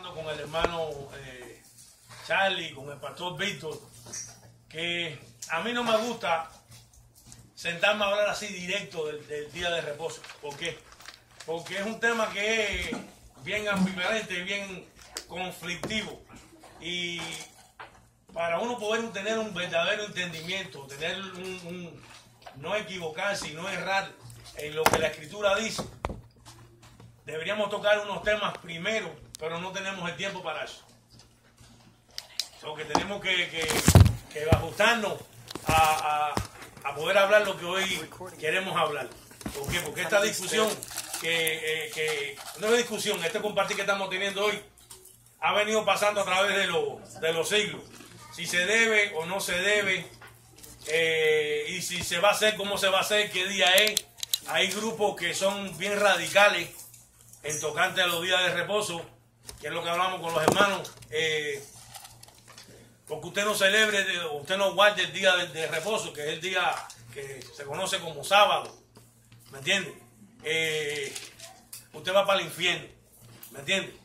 hablando con el hermano Charlie, con el pastor Víctor, que a mí no me gusta sentarme a hablar así directo del día de reposo. ¿Por qué? Porque es un tema que es bien ambivalente, bien conflictivo. Y para uno poder tener un verdadero entendimiento, tener no equivocarse y no errar en lo que la Escritura dice, deberíamos tocar unos temas primero, pero no tenemos el tiempo para eso. Que tenemos que ajustarnos a poder hablar lo que hoy queremos hablar. ¿Por qué? Porque esta discusión, no es discusión, este compartir que estamos teniendo hoy, ha venido pasando a través de los siglos. Si se debe o no se debe, y si se va a hacer, cómo se va a hacer, qué día es. Hay grupos que son bien radicales en tocante a los días de reposo, que es lo que hablamos con los hermanos. Porque usted no celebre, usted no guarde el día de reposo, que es el día que se conoce como sábado, ¿me entiende? Usted va para el infierno, ¿me entiende?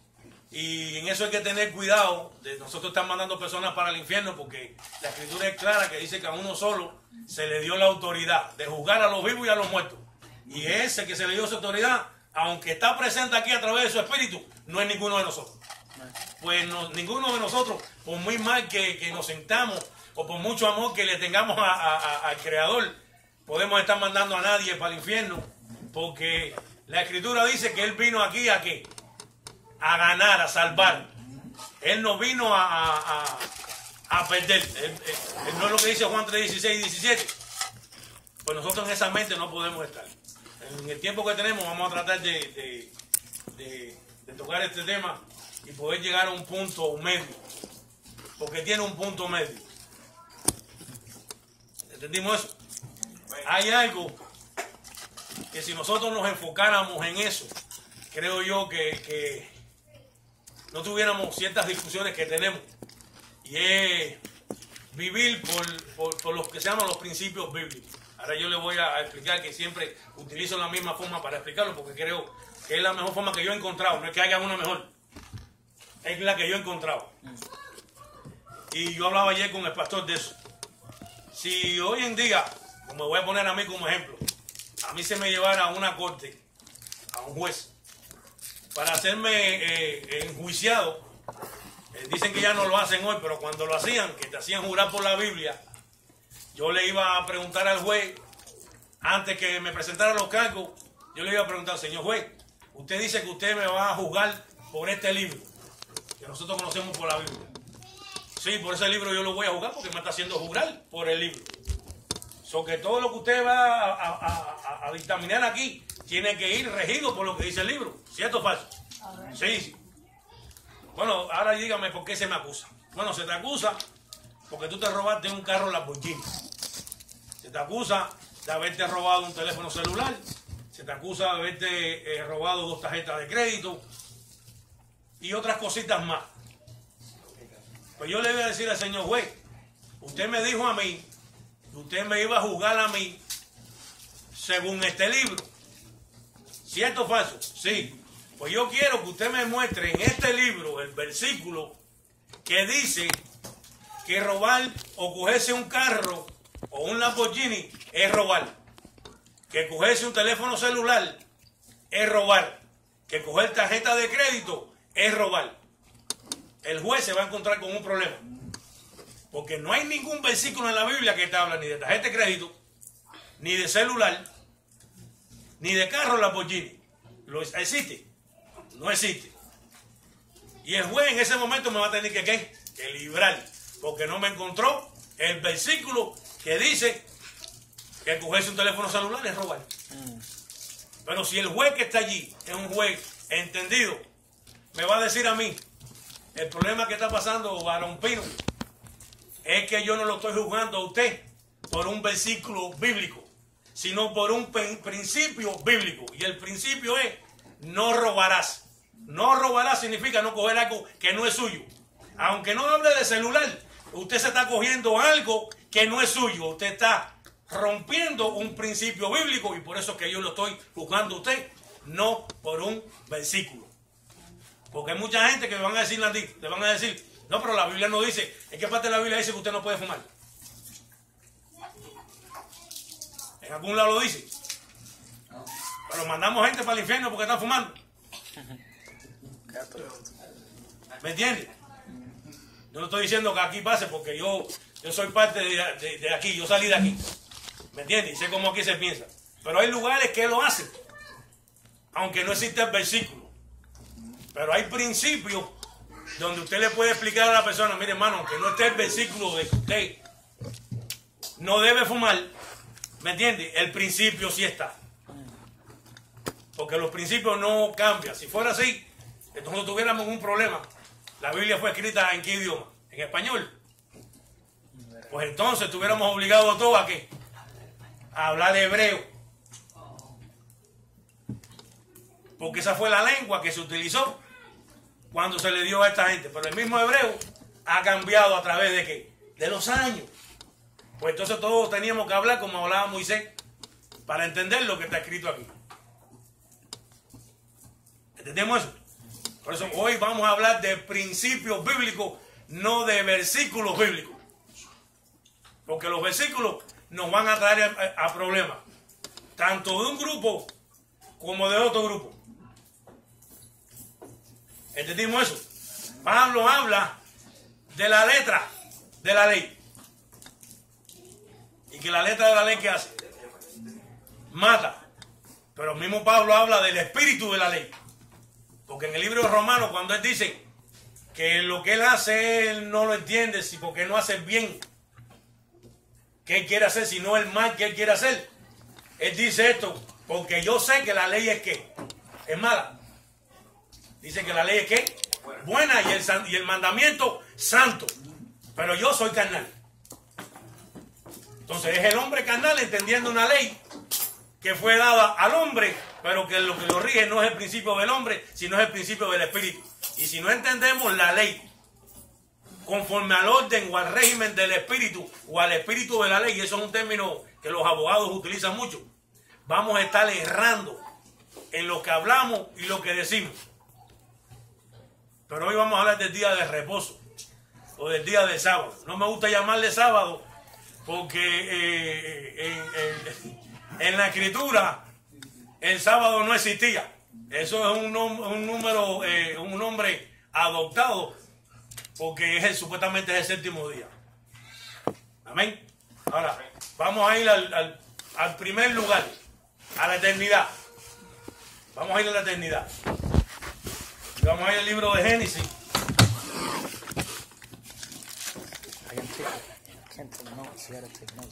Y en eso hay que tener cuidado de nosotros estar mandando personas para el infierno, porque la Escritura es clara que dice que a uno solo se le dio la autoridad de juzgar a los vivos y a los muertos. Y ese que se le dio esa autoridad, aunque está presente aquí a través de su espíritu, no es ninguno de nosotros. Pues ninguno de nosotros, por muy mal que nos sentamos o por mucho amor que le tengamos al Creador, podemos estar mandando a nadie para el infierno, porque la Escritura dice que Él vino aquí ¿a qué? A ganar, a salvar. Él no vino a perder. Él no es lo que dice Juan 3, 16 y 17. Pues nosotros en esa mente no podemos estar. En el tiempo que tenemos vamos a tratar de tocar este tema y poder llegar a un punto medio, porque tiene un punto medio. ¿Entendimos eso? Hay algo que si nosotros nos enfocáramos en eso, creo yo que no tuviéramos ciertas discusiones que tenemos, y es vivir por los que se llaman los principios bíblicos. Ahora yo le voy a explicar, que siempre utilizo la misma forma para explicarlo, porque creo que es la mejor forma que yo he encontrado. No es que haya una mejor, es la que yo he encontrado. Y yo hablaba ayer con el pastor de eso. Si hoy en día, como voy a poner a mí como ejemplo, a mí se me llevara a una corte, a un juez, para hacerme enjuiciado, dicen que ya no lo hacen hoy, pero cuando lo hacían, que te hacían jurar por la Biblia, yo le iba a preguntar al juez, antes que me presentara los cargos, yo le iba a preguntar: señor juez, usted dice que usted me va a juzgar por este libro, que nosotros conocemos por la Biblia. Sí, por ese libro yo lo voy a juzgar, porque me está haciendo jurar por el libro. Que todo lo que usted va a dictaminar aquí tiene que ir regido por lo que dice el libro. ¿Cierto o falso? Sí. Bueno, ahora dígame por qué se me acusa. Bueno, se te acusa porque tú te robaste un carro Lamborghini. Se te acusa de haberte robado un teléfono celular. Se te acusa de haberte robado 2 tarjetas de crédito y otras cositas más. Pues yo le voy a decir al señor juez: usted me dijo a mí que usted me iba a juzgar a mí según este libro. ¿Cierto o falso? Sí. Pues yo quiero que usted me muestre en este libro el versículo que dice que robar o cogerse un carro o un Lamborghini es robar. Que cogerse un teléfono celular es robar. Que coger tarjeta de crédito es robar. El juez se va a encontrar con un problema, porque no hay ningún versículo en la Biblia que te habla ni de tarjeta de crédito, ni de celular, ni de carro Lamborghini. ¿Existe? No existe. Y el juez en ese momento me va a tener que librar, porque no me encontró el versículo que dice que cogerse un teléfono celular es robar. Pero si el juez que está allí es un juez entendido, me va a decir a mí: el problema que está pasando, varón Pino, es que yo no lo estoy juzgando a usted por un versículo bíblico, sino por un principio bíblico. Y el principio es: no robarás. No robarás significa no coger algo que no es suyo. Aunque no hable de celular, usted se está cogiendo algo que no es suyo. Usted está rompiendo un principio bíblico, y por eso es que yo lo estoy juzgando a usted, no por un versículo. Porque hay mucha gente que le van a decir, no, pero la Biblia no dice. ¿En qué parte de la Biblia dice que usted no puede fumar? En algún lado lo dice. Pero mandamos gente para el infierno porque están fumando. ¿Me entiendes? Yo no estoy diciendo que aquí pase porque yo soy parte de aquí, yo salí de aquí. ¿Me entiendes? Y sé cómo aquí se piensa. Pero hay lugares que lo hacen, aunque no existe el versículo. Pero hay principios donde usted le puede explicar a la persona, mire hermano, aunque no esté el versículo de que usted no debe fumar, ¿me entiende? El principio sí está. Porque los principios no cambian. Si fuera así, entonces tuviéramos un problema. La Biblia fue escrita ¿en qué idioma? En español. Pues entonces estuviéramos obligados todos a ¿qué? A hablar hebreo. Porque esa fue la lengua que se utilizó cuando se le dio a esta gente. Pero el mismo hebreo ha cambiado a través de ¿qué? De los años. Pues entonces todos teníamos que hablar como hablaba Moisés para entender lo que está escrito aquí. ¿Entendemos eso? Por eso hoy vamos a hablar de principios bíblicos, no de versículos bíblicos. Porque los versículos nos van a traer a problemas, tanto de un grupo como de otro grupo. ¿Entendimos eso? Pablo habla de la letra de la ley. ¿Y que la letra de la ley qué hace? Mata. Pero el mismo Pablo habla del espíritu de la ley. Porque en el libro de Romanos, cuando él dice que lo que él hace, él no lo entiende, si porque no hace el bien que él quiere hacer, sino el mal que él quiere hacer. Él dice esto, porque yo sé que la ley es ¿qué? Es mala. Dice que la ley es ¿qué? Buena y el mandamiento santo. Pero yo soy carnal. Entonces es el hombre carnal entendiendo una ley que fue dada al hombre, pero que lo rige no es el principio del hombre, sino es el principio del espíritu. Y si no entendemos la ley conforme al orden o al régimen del espíritu o al espíritu de la ley, y eso es un término que los abogados utilizan mucho, vamos a estar errando en lo que hablamos y lo que decimos. Pero hoy vamos a hablar del día de reposo o del día de sábado. No me gusta llamarle sábado porque en la escritura el sábado no existía. Eso es un nombre adoptado porque supuestamente es el séptimo día. Amén. Ahora, vamos a ir al primer lugar, a la eternidad. Vamos a ir a la eternidad. Y vamos a ir al libro de Génesis.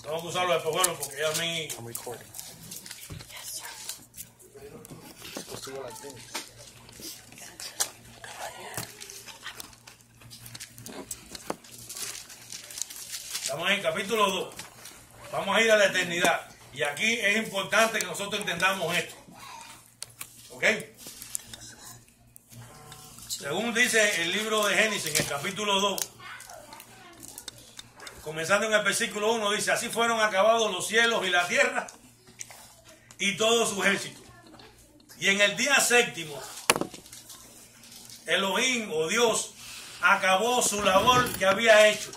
Tengo que usarlo después, bueno, porque ya a mí... Estamos en capítulo 2. Vamos a ir a la eternidad. Y aquí es importante que nosotros entendamos esto. ¿Ok? Según dice el libro de Génesis, en el capítulo 2, comenzando en el versículo 1, dice: así fueron acabados los cielos y la tierra y todo su ejército. Y en el día séptimo, Elohim o Dios acabó su labor que había hecho.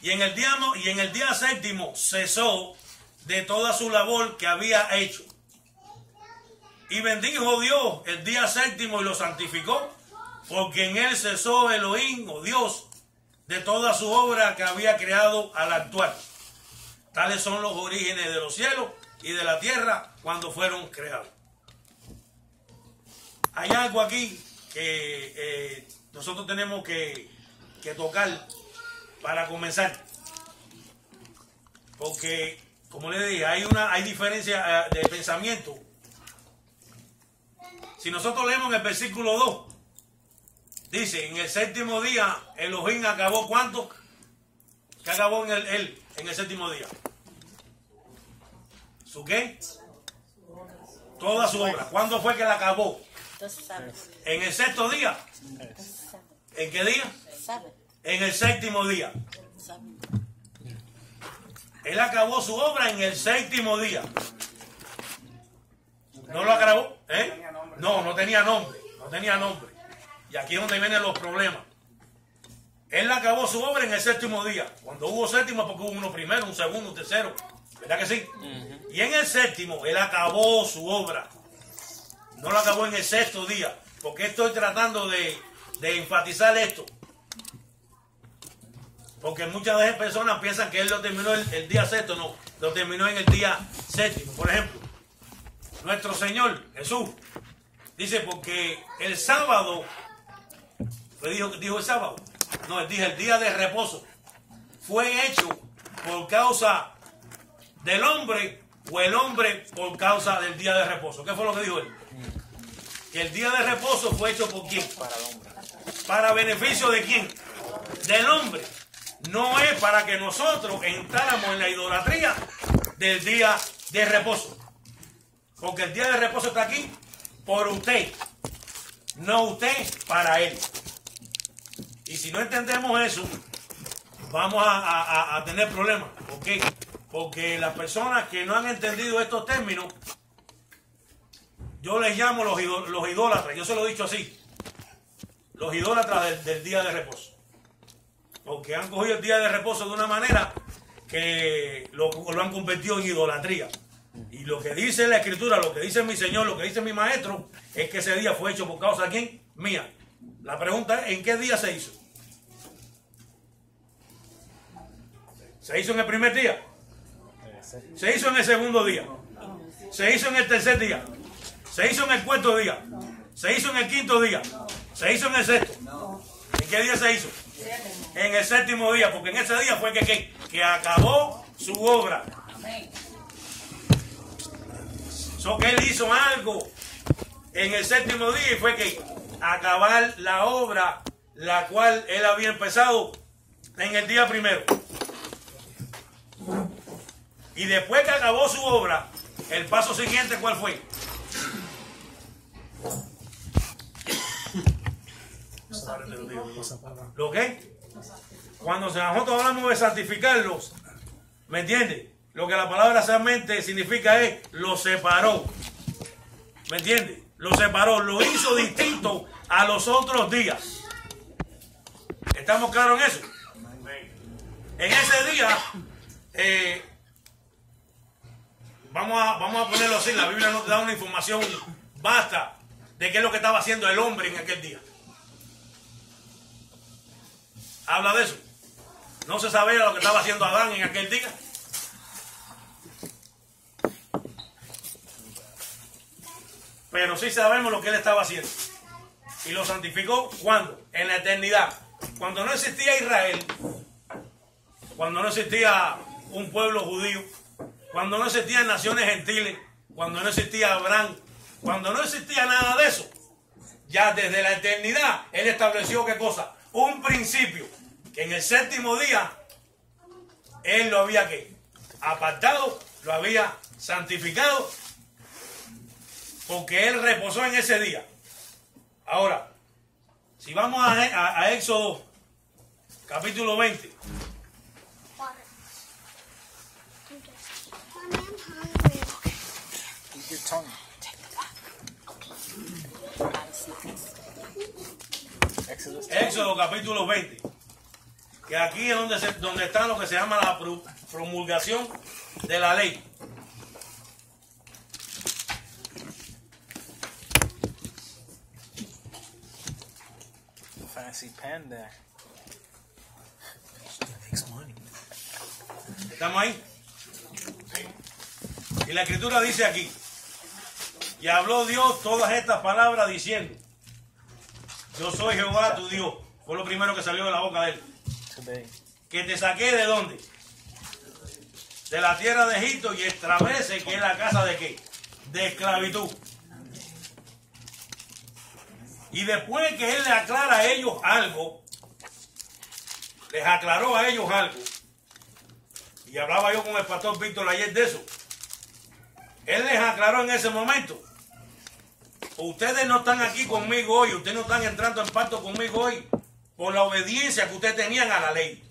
Y en el día séptimo cesó de toda su labor que había hecho. Y bendijo Dios el día séptimo y lo santificó, porque en él cesó Elohim o Dios de toda su obra que había creado al actual. Tales son los orígenes de los cielos y de la tierra cuando fueron creados. Hay algo aquí que nosotros tenemos que tocar para comenzar. Porque, como les dije, hay diferencia de pensamiento. Si nosotros leemos en el versículo 2, dice: en el séptimo día Elohim acabó ¿cuánto? ¿Qué acabó en el séptimo día? ¿Su qué? Toda su obra. ¿Cuándo fue que la acabó? ¿En el sexto día? ¿En qué día? En el séptimo día. Él acabó su obra en el séptimo día. ¿No lo acabó? ¿Eh? No tenía nombre. no tenía nombre. Y aquí es donde vienen los problemas. Él acabó su obra en el séptimo día. Cuando hubo séptimo, porque hubo uno primero, un segundo, un tercero. ¿Verdad que sí? Y en el séptimo, él acabó su obra. No lo acabó en el sexto día. Porque estoy tratando de enfatizar esto. Porque muchas veces personas piensan que él lo terminó el día sexto. No, lo terminó en el día séptimo. Por ejemplo, nuestro Señor Jesús dice, porque el sábado, dijo el sábado, no, él dijo el día de reposo, fue hecho por causa del hombre o el hombre por causa del día de reposo. ¿Qué fue lo que dijo él? Que el día de reposo fue hecho por quién? Para el hombre. ¿Para beneficio de quién? Del hombre. No es para que nosotros entráramos en la idolatría del día de reposo. Porque el día de reposo está aquí por usted, no usted para él. Y si no entendemos eso, vamos a tener problemas. ¿Por qué? Porque las personas que no han entendido estos términos, yo les llamo los idólatras, yo se lo he dicho así, los idólatras del día de reposo. Porque han cogido el día de reposo de una manera que lo han convertido en idolatría. Y lo que dice la Escritura, lo que dice mi Señor, lo que dice mi Maestro, es que ese día fue hecho por causa de ¿quién? Mía. La pregunta es, ¿en qué día se hizo? ¿Se hizo en el primer día? ¿Se hizo en el segundo día? ¿Se hizo en el tercer día? ¿Se hizo en el cuarto día? ¿Se hizo en el quinto día? ¿Se hizo en el sexto? ¿En qué día se hizo? En el séptimo día, porque en ese día fue que acabó su obra. So que él hizo algo en el séptimo día y fue que acabar la obra la cual él había empezado en el día primero. Y después que acabó su obra, el paso siguiente, ¿cuál fue? ¿Lo qué? Cuando nosotros hablamos de santificarlos, ¿me entiendes? Lo que la palabra realmente significa es lo separó. ¿Me entiendes? Lo separó, lo hizo distinto a los otros días. ¿Estamos claros en eso? En ese día, vamos a ponerlo así, la Biblia nos da una información vasta de qué es lo que estaba haciendo el hombre en aquel día. Habla de eso. No se sabía lo que estaba haciendo Adán en aquel día. Pero sí sabemos lo que él estaba haciendo. Y lo santificó, ¿cuándo? En la eternidad. Cuando no existía Israel, cuando no existía un pueblo judío, cuando no existían naciones gentiles, cuando no existía Abraham, cuando no existía nada de eso, ya desde la eternidad él estableció ¿qué cosa? Un principio, que en el séptimo día él lo había ¿qué? Apartado, lo había santificado, porque él reposó en ese día. Ahora, si vamos a Éxodo, capítulo 20. Éxodo, capítulo 20. Que aquí es donde está lo que se llama la promulgación de la ley. Fancy pen there. ¿Estamos ahí? Y la Escritura dice aquí: y habló Dios todas estas palabras diciendo: yo soy Jehová tu Dios. Fue lo primero que salió de la boca de él. Today. Que te saqué ¿de dónde? De la tierra de Egipto y establece que es la casa de ¿qué? De esclavitud. Y después que él le aclara a ellos algo, les aclaró a ellos algo, y hablaba yo con el pastor Víctor ayer de eso, él les aclaró en ese momento: ustedes no están aquí conmigo hoy, ustedes no están entrando en pacto conmigo hoy por la obediencia que ustedes tenían a la ley.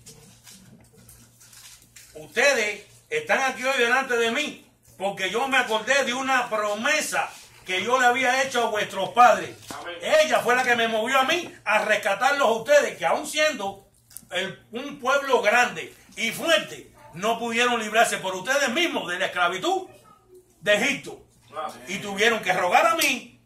Ustedes están aquí hoy delante de mí porque yo me acordé de una promesa que yo le había hecho a vuestros padres. Amén. Ella fue la que me movió a mí a rescatarlos a ustedes, que aún siendo un pueblo grande y fuerte, no pudieron librarse por ustedes mismos de la esclavitud de Egipto. Y tuvieron que rogar a mí,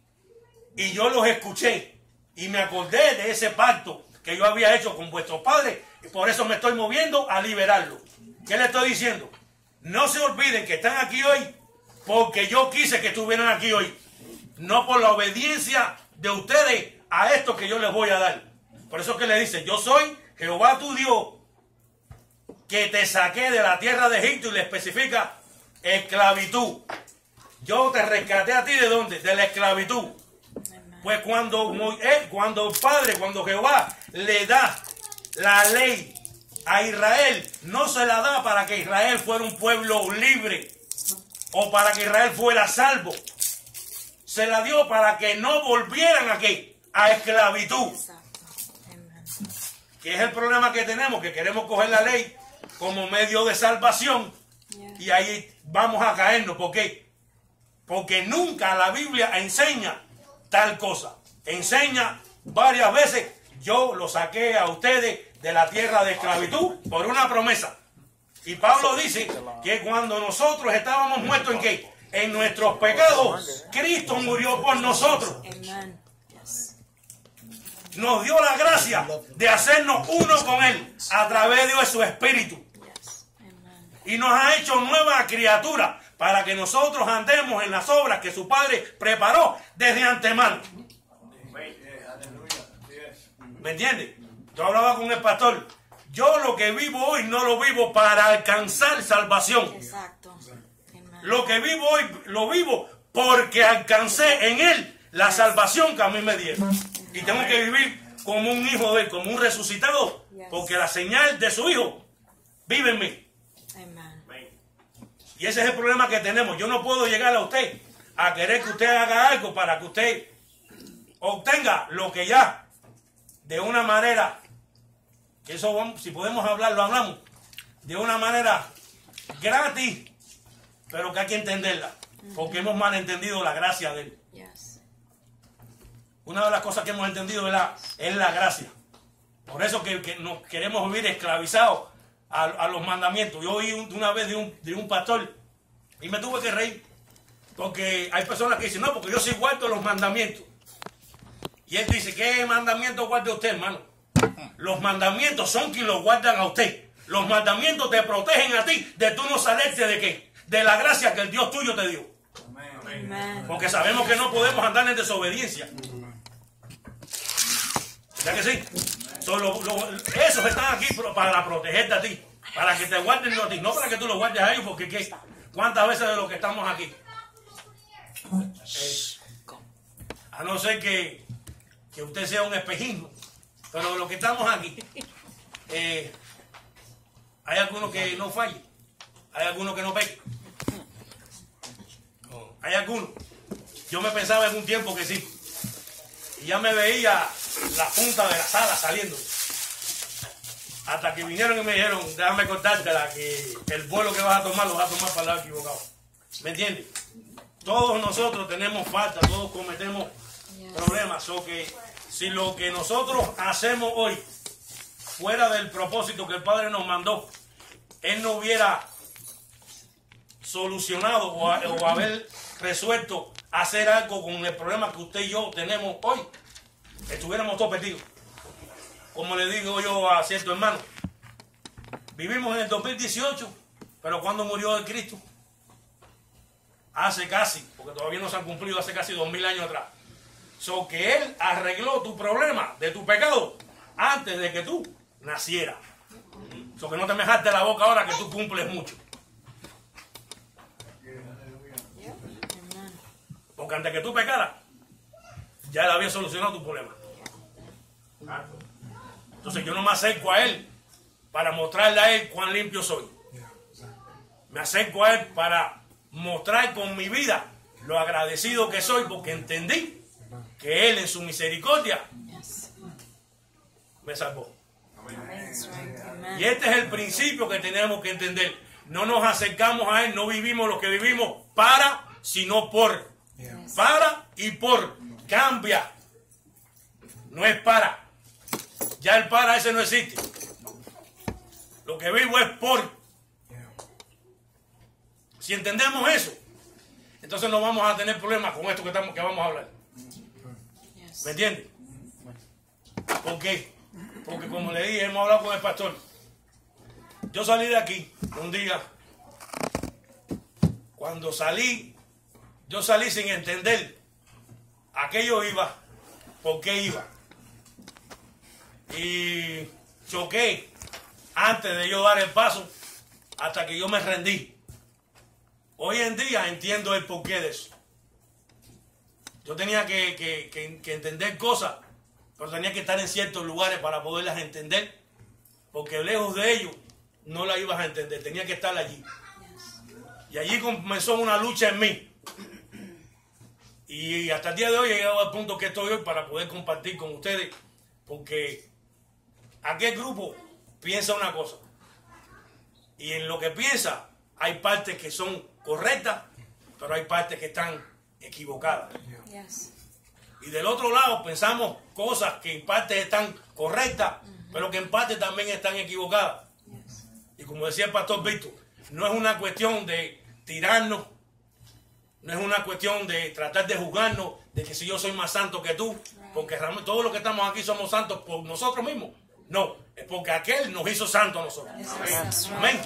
y yo los escuché y me acordé de ese pacto que yo había hecho con vuestros padres, y por eso me estoy moviendo a liberarlos. ¿Qué le estoy diciendo? No se olviden que están aquí hoy porque yo quise que estuvieran aquí hoy, no por la obediencia de ustedes a esto que yo les voy a dar. Por eso que le dice: yo soy Jehová tu Dios, que te saqué de la tierra de Egipto, y le especifica esclavitud. Yo te rescaté a ti, ¿de dónde? De la esclavitud. Pues cuando el Padre, cuando Jehová le da la ley a Israel, no se la da para que Israel fuera un pueblo libre o para que Israel fuera salvo. Se la dio para que no volvieran aquí a esclavitud. Que es el problema que tenemos, que queremos coger la ley como medio de salvación, y ahí vamos a caernos. ¿Por qué? Porque nunca la Biblia enseña tal cosa. Enseña varias veces: yo lo saqué a ustedes de la tierra de esclavitud por una promesa. Y Pablo dice que cuando nosotros estábamos muertos ¿en qué? En nuestros pecados, Cristo murió por nosotros. Nos dio la gracia de hacernos uno con Él a través de su Espíritu. Y nos ha hecho nueva criatura para que nosotros andemos en las obras que su Padre preparó desde antemano. ¿Me entiende? Yo hablaba con el pastor. Yo lo que vivo hoy no lo vivo para alcanzar salvación. Exacto. Lo que vivo hoy lo vivo porque alcancé en Él la salvación que a mí me dieron. Y tengo que vivir como un hijo de Él, como un resucitado, porque la señal de su Hijo vive en mí. Y ese es el problema que tenemos. Yo no puedo llegar a usted a querer que usted haga algo para que usted obtenga lo que ya, de una manera, que eso, si podemos hablar, lo hablamos, de una manera gratis, pero que hay que entenderla, porque hemos malentendido la gracia de Él. Una de las cosas que hemos entendido es la gracia. Por eso que nos queremos vivir esclavizados a los mandamientos. Yo oí una vez de un pastor y me tuve que reír, porque hay personas que dicen: no, porque yo sí guardo los mandamientos. Y él dice: ¿qué mandamientos guarda usted, hermano? Los mandamientos son quienes los guardan a usted. Los mandamientos te protegen a ti de tú no salirte de qué, de la gracia que el Dios tuyo te dio. Amén. Porque sabemos que no podemos andar en desobediencia. ¿Ya que sí? Esos están aquí para protegerte a ti, para que te guarden a ti, no para que tú los guardes a ellos, porque ¿qué? ¿Cuántas veces de los que estamos aquí? A no ser que usted sea un espejismo, pero de los que estamos aquí, hay algunos que no fallen, hay algunos que no pecan, hay algunos. Yo me pensaba en un tiempo que sí, y ya me veía la punta de la sala saliendo, hasta que vinieron y me dijeron: déjame contártela, que el vuelo que vas a tomar lo vas a tomar para el lado equivocado. ¿Me entiendes? Todos nosotros tenemos falta, todos cometemos problemas. O que si lo que nosotros hacemos hoy fuera del propósito que el Padre nos mandó, Él no hubiera solucionado o haber resuelto hacer algo con el problema que usted y yo tenemos hoy, estuviéramos todos perdidos. Como le digo yo a cierto hermano, vivimos en el 2018, pero ¿cuándo murió el Cristo? Hace casi, porque todavía no se han cumplido, hace casi 2000 años atrás. So que Él arregló tu problema de tu pecado antes de que tú nacieras. So que no te me jarte la boca ahora que tú cumples mucho. Porque antes que tú pecaras, ya Él había solucionado tu problema. Entonces yo no me acerco a Él para mostrarle a Él cuán limpio soy. Me acerco a Él para mostrar con mi vida lo agradecido que soy, porque entendí que Él en su misericordia me salvó. Y este es el principio que tenemos que entender. No nos acercamos a Él, no vivimos lo que vivimos para, sino por. Para y por. Cambia. No es para. Ya el para ese no existe. Lo que vivo es por. Si entendemos eso, entonces no vamos a tener problemas con esto que vamos a hablar. ¿Me entiendes? ¿Por qué? Porque como le dije, hemos hablado con el pastor. Yo salí de aquí un día. Cuando salí, yo salí sin entender a qué yo iba, por qué iba. Y choqué antes de yo dar el paso hasta que yo me rendí. Hoy en día entiendo el porqué de eso. Yo tenía que entender cosas, pero tenía que estar en ciertos lugares para poderlas entender, porque lejos de ellos no las ibas a entender, tenía que estar allí. Y allí comenzó una lucha en mí. Y hasta el día de hoy he llegado al punto que estoy hoy para poder compartir con ustedes, porque aquel grupo piensa una cosa, y en lo que piensa hay partes que son correctas, pero hay partes que están equivocadas. Y del otro lado pensamos cosas que en parte están correctas, pero que en parte también están equivocadas. Y como decía el pastor Víctor, no es una cuestión de tirarnos, no es una cuestión de tratar de juzgarnos, de que si yo soy más santo que tú, porque realmente todos los que estamos aquí somos santos por nosotros mismos. No, es porque aquel nos hizo santos a nosotros. Amén.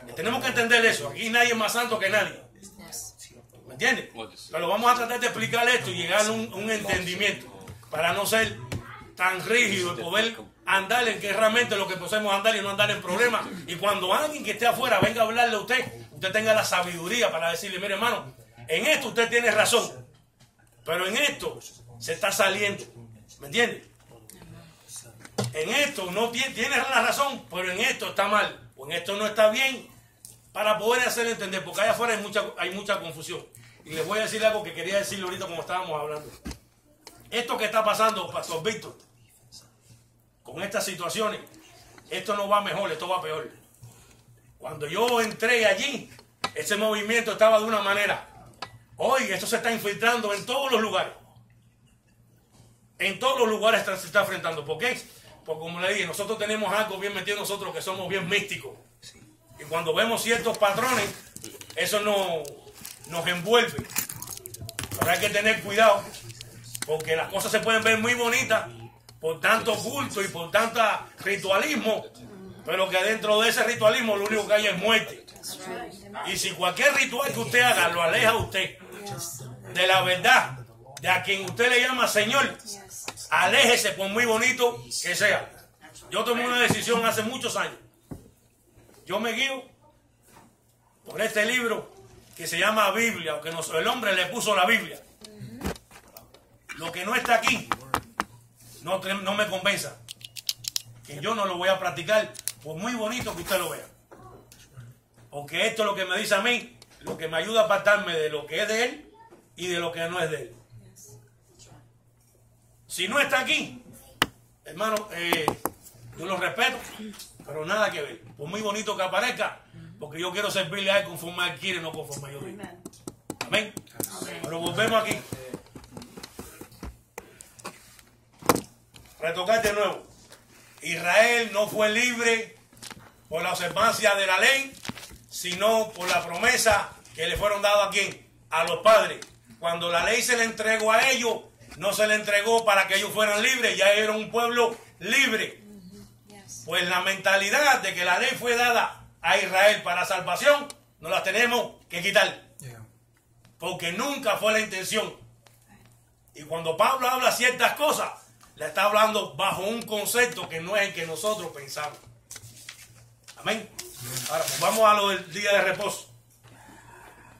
Y tenemos que entender eso. Aquí nadie es más santo que nadie. ¿Me entiendes? Pero vamos a tratar de explicar esto y llegar a un entendimiento para no ser tan rígido y poder andar en que realmente lo que podemos andar y no andar en problemas. Y cuando alguien que esté afuera venga a hablarle a usted, usted tenga la sabiduría para decirle, mire hermano, en esto usted tiene razón, pero en esto se está saliendo. ¿Me entiende? En esto no tiene la razón, pero en esto está mal, o en esto no está bien, para poder hacerle entender, porque allá afuera hay mucha confusión. Y les voy a decir algo que quería decirle ahorita como estábamos hablando. Esto que está pasando, Pastor Víctor, con estas situaciones, esto no va mejor, esto va peor. Cuando yo entré allí, ese movimiento estaba de una manera. Hoy esto se está infiltrando en todos los lugares. En todos los lugares se está enfrentando. ¿Por qué? Porque como le dije, nosotros tenemos algo bien metido nosotros que somos bien místicos. Y cuando vemos ciertos patrones, eso nos envuelve. Pero hay que tener cuidado, porque las cosas se pueden ver muy bonitas por tanto culto y por tanta ritualismo, pero que dentro de ese ritualismo lo único que hay es muerte. Y si cualquier ritual que usted haga lo aleja a usted de la verdad, de a quien usted le llama Señor, aléjese por muy bonito que sea. Yo tomé una decisión hace muchos años. Yo me guío por este libro que se llama Biblia, o que el hombre le puso la Biblia. Lo que no está aquí no me convenza, que yo no lo voy a practicar por muy bonito que usted lo vea, porque esto es lo que me dice a mí, lo que me ayuda a apartarme de lo que es de él y de lo que no es de él. Si no está aquí, hermano, yo lo respeto, pero nada que ver, por muy bonito que aparezca, porque yo quiero servirle a él conforme él quiere, no conforme yo digo. Amén. Pero volvemos aquí. Retocar de nuevo. Israel no fue libre por la observancia de la ley, sino por la promesa que le fueron dadas a quién, a los padres. Cuando la ley se le entregó a ellos, no se le entregó para que ellos fueran libres, ya eran un pueblo libre. Pues la mentalidad de que la ley fue dada a Israel para salvación, no la tenemos que quitar. Porque nunca fue la intención. Y cuando Pablo habla ciertas cosas, le está hablando bajo un concepto que no es el que nosotros pensamos. Amén. Ahora, pues vamos a lo del día de reposo.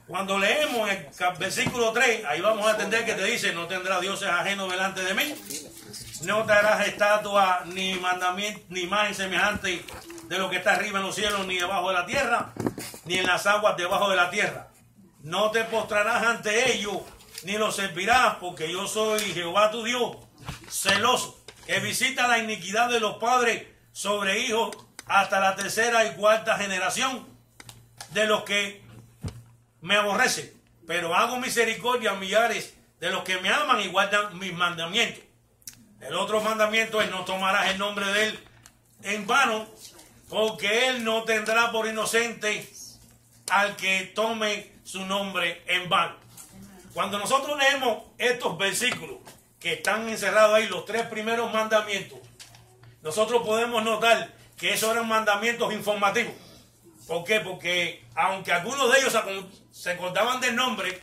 Cuando leemos el versículo 3, ahí vamos a entender que te dice, no tendrás dioses ajenos delante de mí, no te harás estatua ni mandamiento, ni imagen semejante de lo que está arriba en los cielos, ni debajo de la tierra, ni en las aguas debajo de la tierra. No te postrarás ante ellos, ni los servirás, porque yo soy Jehová tu Dios, celoso, que visita la iniquidad de los padres sobre hijos hasta la tercera y cuarta generación de los que me aborrecen. pero hago misericordia a millares de los que me aman y guardan mis mandamientos. El otro mandamiento es: no tomarás el nombre de él en vano, porque él no tendrá por inocente al que tome su nombre en vano. Cuando nosotros leemos estos versículos que están encerrados ahí, los 3 primeros mandamientos, nosotros podemos notar que esos eran mandamientos informativos. ¿Por qué? Porque aunque algunos de ellos se acordaban del nombre,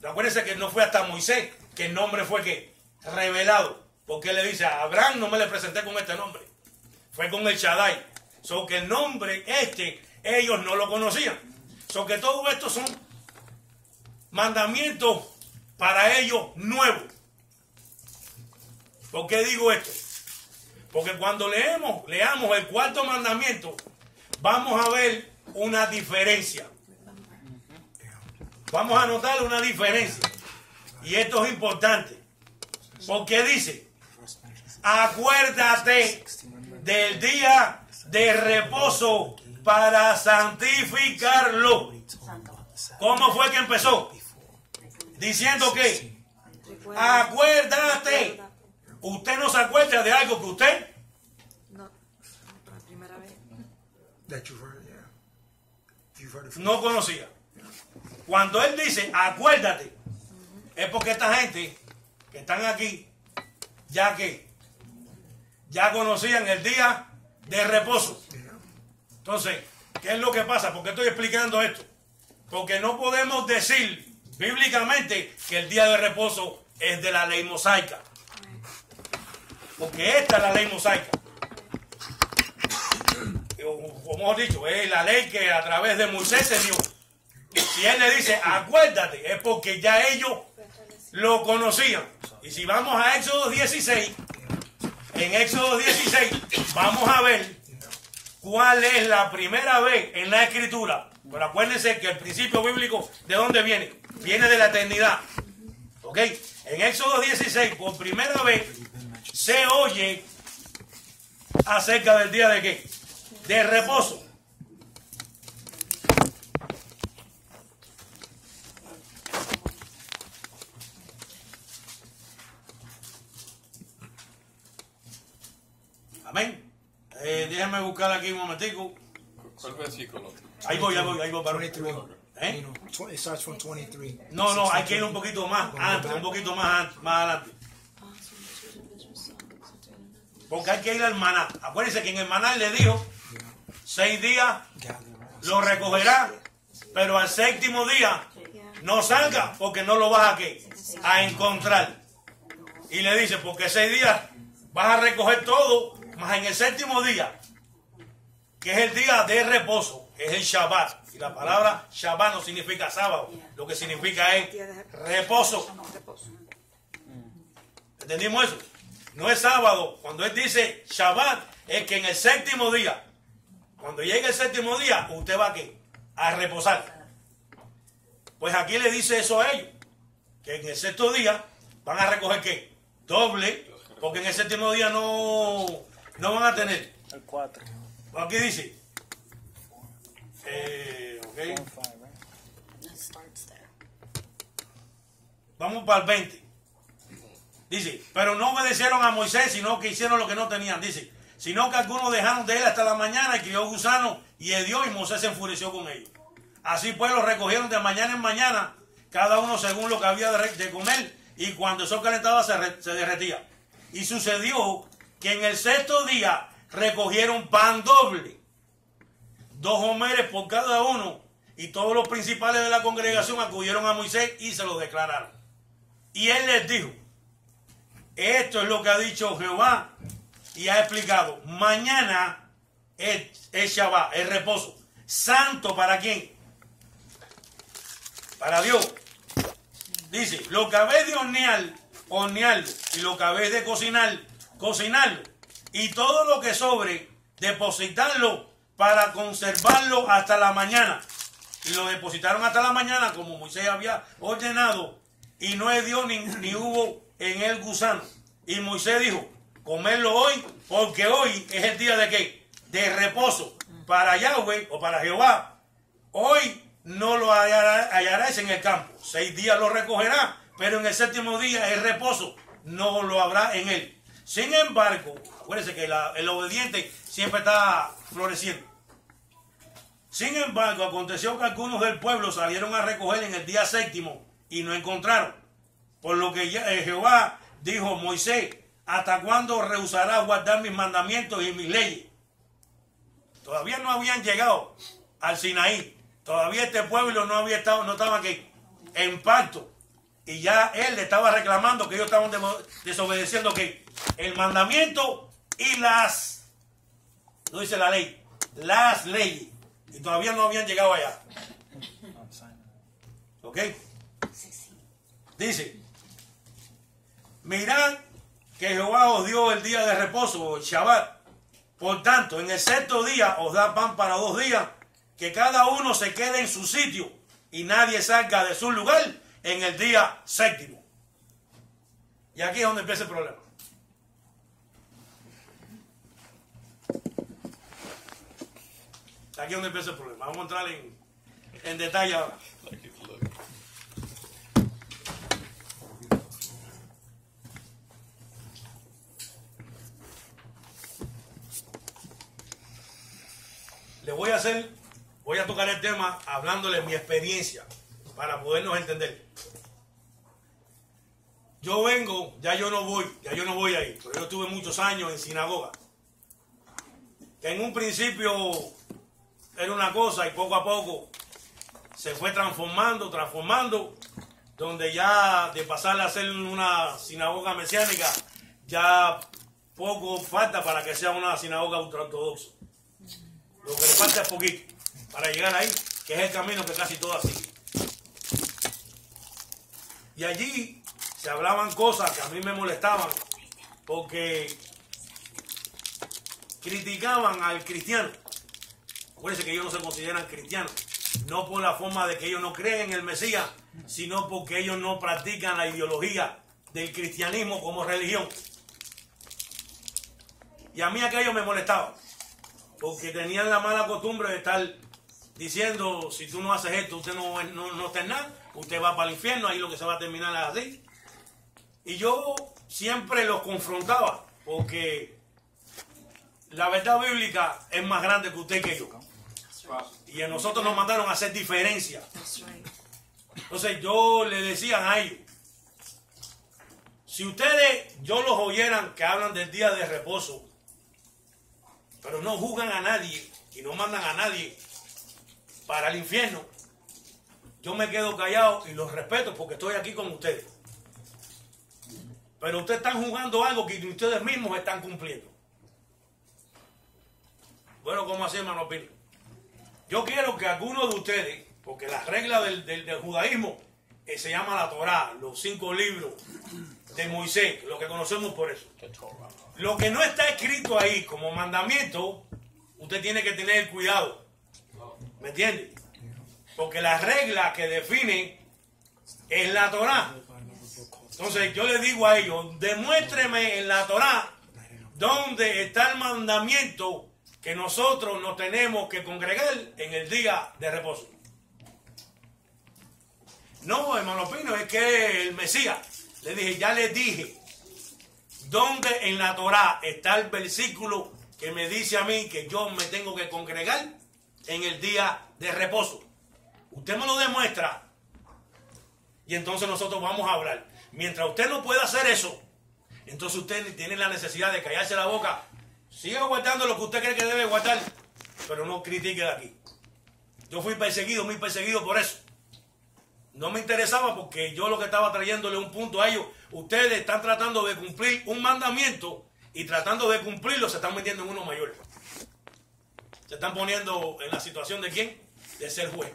acuérdense que no fue hasta Moisés que el nombre fue ¿qué? Revelado. Porque él le dice: a Abraham no me le presenté con este nombre, fue con el Shaddai. So que el nombre ellos no lo conocían. So que todo esto son mandamientos para ellos nuevos. ¿Por qué digo esto? Porque cuando leamos el 4º mandamiento, vamos a ver una diferencia. Vamos a notar una diferencia. Y esto es importante. Porque dice: acuérdate del día de reposo para santificarlo. ¿Cómo fue que empezó? Diciendo que acuérdate. ¿Usted no se acuerda de algo que usted no conocía? Cuando él dice acuérdate, es porque esta gente que están aquí ya conocían el día de reposo. Entonces, ¿qué es lo que pasa? ¿Por qué estoy explicando esto? Porque no podemos decir bíblicamente que el día de reposo es de la ley mosaica. Porque esta es la ley mosaica. Como hemos dicho, es la ley que a través de Moisés se dio. Si él le dice acuérdate, es porque ya ellos lo conocían. Y si vamos a Éxodo 16, en Éxodo 16 vamos a ver cuál es la primera vez en la Escritura. Pero acuérdense que el principio bíblico, ¿de dónde viene? Viene de la eternidad. ¿Ok? En Éxodo 16, por primera vez, se oye acerca del día de ¿qué? De reposo. Amén. Déjenme buscar aquí un momentico. ¿Cuál versículo? Ahí voy, para 23. ¿Eh? It starts from 23. No, hay que ir un poquito más antes, más adelante. Porque hay que ir al maná. Acuérdense que en el maná le dijo: 6 días lo recogerá, pero al 7º día no salga porque no lo vas a encontrar. Y le dice: porque 6 días vas a recoger todo, más en el 7º día, que es el día de reposo, es el Shabbat. Y la palabra Shabbat no significa sábado, lo que significa es reposo. ¿Entendimos eso? No es sábado. Cuando él dice Shabbat, es que en el 7º día, cuando llegue el 7º día, usted va a reposar. Pues aquí le dice eso a ellos, que en el 6º día van a recoger ¿qué? Doble, porque en el 7º día no van a tener. El 4. Aquí dice, okay. Vamos para el 20. Dice: pero no obedecieron a Moisés, sino que hicieron lo que no tenían. Dice: sino que algunos dejaron de él hasta la mañana y crió gusano y hedió, y Moisés se enfureció con ellos. Así pues los recogieron de mañana en mañana, cada uno según lo que había de comer, y cuando el sol calentaba se derretía. Y sucedió que en el 6º día recogieron pan doble, 2 homeres por cada uno, y todos los principales de la congregación acudieron a Moisés y se lo declararon. Y él les dijo: esto es lo que ha dicho Jehová, y ha explicado: mañana es Shabbat, el reposo. ¿Santo para quién? Para Dios. Dice: lo que habéis de hornearlo, y lo que habéis de cocinarlo, y todo lo que sobre, depositarlo para conservarlo hasta la mañana. Y lo depositaron hasta la mañana, como Moisés había ordenado, y no dio ni hubo en el gusano. Y Moisés dijo: comerlo hoy, porque hoy es el día de ¿qué? De reposo para Yahweh o para Jehová. Hoy no lo hallaréis en el campo. 6 días lo recogerá, pero en el 7º día el reposo no lo habrá en él. Sin embargo, acuérdense que el obediente siempre está floreciendo. Sin embargo, aconteció que algunos del pueblo salieron a recoger en el día 7º y no encontraron. Por lo que Jehová dijo: Moisés, ¿hasta cuándo rehusarás guardar mis mandamientos y mis leyes? Todavía no habían llegado al Sinaí. Todavía este pueblo no estaba aquí en pacto. Y ya él le estaba reclamando que ellos estaban desobedeciendo que el mandamiento y no dice la ley, las leyes. Y todavía no habían llegado allá. ¿Ok? Dice: mirad que Jehová os dio el día de reposo, el Shabbat. Por tanto, en el 6º día os da pan para 2 días, que cada uno se quede en su sitio y nadie salga de su lugar en el día 7º. Y aquí es donde empieza el problema. Aquí es donde empieza el problema. Vamos a entrar en detalle ahora. Voy a tocar el tema hablándole mi experiencia para podernos entender. Yo vengo, ya yo no voy ahí, pero yo estuve muchos años en sinagoga. En un principio era una cosa y poco a poco se fue transformando, donde ya de pasar a ser una sinagoga mesiánica, ya poco falta para que sea una sinagoga ultraortodoxa. Lo que le falta es poquito para llegar ahí, que es el camino que casi todas siguen. Y allí se hablaban cosas que a mí me molestaban porque criticaban al cristiano. Acuérdense que ellos no se consideran cristianos, no por la forma de que ellos no creen en el Mesías, sino porque ellos no practican la ideología del cristianismo como religión. Y a mí aquello me molestaba, porque tenían la mala costumbre de estar diciendo: si tú no haces esto, usted no está en nada, usted va para el infierno, ahí lo que se va a terminar es así. Y yo siempre los confrontaba, porque la verdad bíblica es más grande que usted y que yo. Y a nosotros nos mandaron a hacer diferencia. Entonces yo le decía a ellos: si ustedes, yo los oyeran que hablan del día de reposo, pero no juzgan a nadie y no mandan a nadie para el infierno, yo me quedo callado y los respeto porque estoy aquí con ustedes. Pero ustedes están jugando algo que ustedes mismos están cumpliendo. Bueno, ¿cómo así, hermano Pino? Yo quiero que algunos de ustedes, porque la regla del judaísmo se llama la Torá, los 5 libros de Moisés, lo que conocemos por eso. Lo que no está escrito ahí como mandamiento, usted tiene que tener cuidado. ¿Me entiende? Porque la regla que define es la Torá. Entonces yo le digo a ellos: demuéstreme en la Torá dónde está el mandamiento que nosotros nos tenemos que congregar en el día de reposo. No, hermano Pino, es que el Mesías, le dije, ya les dije dónde en la Torá está el versículo que me dice a mí que yo me tengo que congregar en el día de reposo. Usted me lo demuestra y entonces nosotros vamos a hablar. Mientras usted no pueda hacer eso, entonces usted tiene la necesidad de callarse la boca. Siga guardando lo que usted cree que debe guardar, pero no critique de aquí. Yo fui perseguido, muy perseguido por eso. No me interesaba porque yo lo que estaba trayéndole un punto a ellos. Ustedes están tratando de cumplir un mandamiento y tratando de cumplirlo se están metiendo en uno mayor. Se están poniendo en la situación de ¿quién? De ser juez.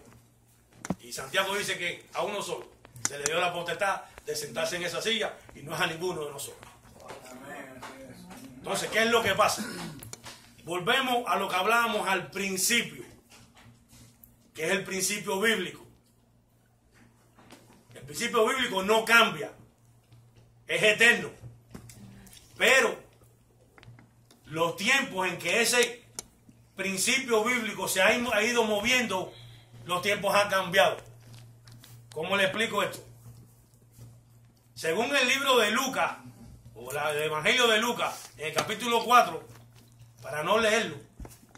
Y Santiago dice que a uno solo se le dio la potestad de sentarse en esa silla y no es a ninguno de nosotros. Entonces, ¿qué es lo que pasa? Volvemos a lo que hablábamos al principio, que es el principio bíblico. El principio bíblico no cambia, es eterno. Pero los tiempos en que ese principio bíblico se ha ido moviendo, los tiempos han cambiado. ¿Cómo le explico esto? Según el libro de Lucas, o el Evangelio de Lucas, en el capítulo 4, para no leerlo,